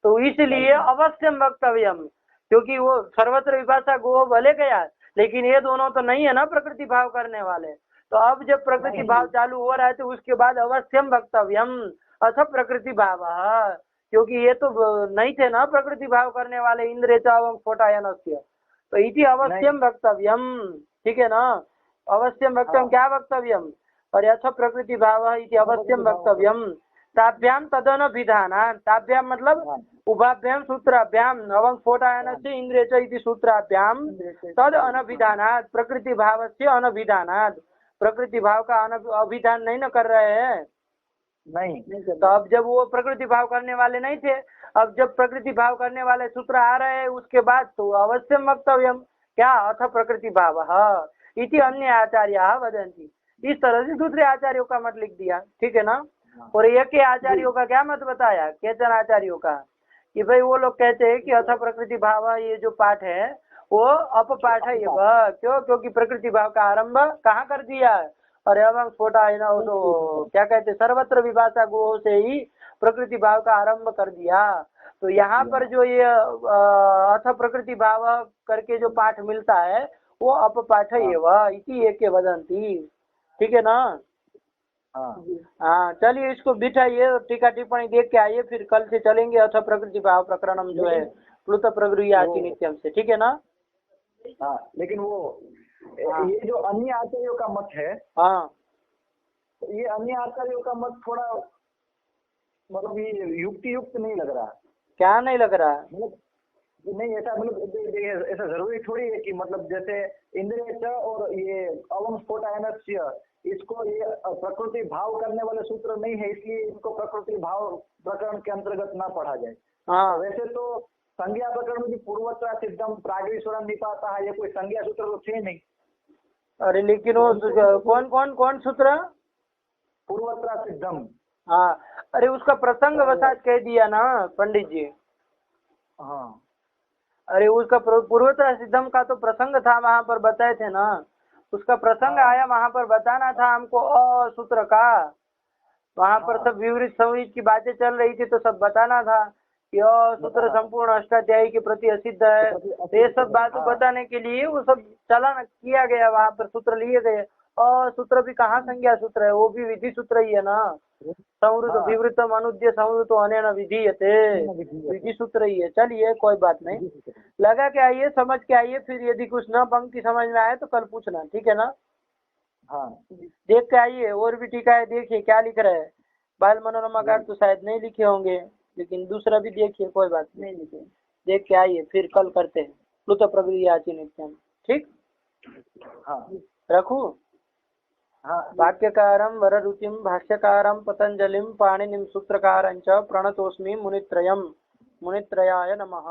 तो इसलिए अवश्यम वक्तव्यम, क्योंकि वो सर्वत्र विभाषा गो भले गया, लेकिन ये दोनों तो नहीं है ना प्रकृति भाव करने वाले। तो अब जब प्रकृति भाव चालू हो रहा है तो उसके बाद अवश्यम वक्तव्यम अथ प्रकृति भाव, क्योंकि ये तो नहीं थे ना प्रकृति भाव करने वाले इंद्रिय चावम स्फोटायनस्य, तो इति अवश्यम वक्तव्यम। ठीक है ना। अवश्यम वक्तव्यम क्या वक्तव्यम, और अथ प्रकृति भाव इति अवश्यम वक्तव्यम। ताभ्याम तदनभिधानात्, ताभ्याम मतलब उभाभ्याम सूत्राभ्याम अवंग स्फोटायनस्य इंद्रिय च इति सूत्राभ्याम तद अनभिधानात् प्रकृति भावस्य अनभिधानात्, प्रकृति भाव का अभिधान नहीं न कर रहे हैं। नहीं। तो अब जब वो प्रकृति भाव करने वाले नहीं थे, अब जब प्रकृति भाव करने वाले सूत्र आ रहे हैं उसके बाद तो अवश्यम वक्तव्यम क्या अथ प्रकृति भाव इति अन्य आचार्य वदन्ति। इस तरह से दूसरे आचार्यों का मत लिख दिया। ठीक है ना। और एक के आचार्यों का क्या मत बताया, केचन आचार्यों का, कि भाई वो लोग कहते हैं कि अथ प्रकृति भाव ये जो पाठ है वो अपपाठ है। क्यों, क्योंकि प्रकृति भाव का आरंभ कहाँ कर दिया, और एवं स्फोटा है ना, वो तो क्या कहते सर्वत्र विभाषा गो से ही प्रकृति भाव का आरंभ कर दिया। तो यहाँ पर जो ये अथ प्रकृति भाव करके जो पाठ मिलता है वो अपपाठ एवं इति एक वदंती। ठीक है ना। हाँ चलिए इसको बिठाइए, टीका टिप्पणी देख के आइए, फिर कल से चलेंगे अथ प्रकृति भाव प्रकरणम जो है प्लुत प्रगृह्याति नित्यम से। ठीक है ना। हाँ, लेकिन वो ये जो अन्य आचार्यों का मत है, हाँ ये अन्य आचार्यों का मत थोड़ा मतलब ये युक्त नहीं लग रहा। क्या नहीं लग रहा है, मतलब नहीं ऐसा, मतलब ऐसा जरूरी थोड़ी है कि मतलब जैसे इंद्रिय च और ये अवंग स्फोटायनस्य, इसको ये प्रकृति भाव करने वाले सूत्र नहीं है, इसलिए इनको प्रकृति भाव प्रकरण के अंतर्गत ना पढ़ा जाए। हाँ वैसे तो संज्ञा प्रकरण में भी पूर्वत्र सिद्धम प्रागेश्वरम निपाता है, ये कोई संज्ञा सूत्र तो थे नहीं। अरे लेकिन वो कौन सूत्र, पूर्वत्र सिद्धम। हाँ अरे उसका प्रसंग वसात कह दिया ना पंडित जी। हाँ अरे उसका पूर्वोत्तर सिद्धम का तो प्रसंग था, वहां पर बताए थे ना, उसका प्रसंग आया, वहां पर बताना था हमको सूत्र का, वहां पर सब विवरित संवित की बातें चल रही थी, तो सब बताना था कि सूत्र संपूर्ण अष्टाध्यायी के प्रति असिद्ध है। ये सब बातें बताने के लिए वो सब चलाना किया गया, वहां पर सूत्र लिए गए। और सूत्र भी कहाँ संज्ञा सूत्र है, वो भी विधि सूत्र ही है ना। संवृत विवृतम अनुद्य संवृतो अनेन विधीयते, विधि सूत्र ही है। चलिए कोई बात नहीं, लगा के आइए, समझ के आइए, फिर यदि कुछ न पंक्ति समझ में आए तो कल पूछना। ठीक है ना। हाँ देख के आइए, और भी टीका है, देखिए क्या लिख रहे हैं। बाल मनोरमा का तो शायद नहीं लिखे होंगे, लेकिन दूसरा भी देखिए, कोई बात नहीं लिखे, देख के आइए, फिर कल करते हैं प्लुत प्रगृह्याति नित्यम। ठीक। हाँ रखूं। हाँ। वाक्यकारं वररुचिं भाष्यकारं पतंजलिं पाणिनिं सूत्रकारं च प्रणतोस्मि मुनित्रयम्। मुनित्रयाय नमः।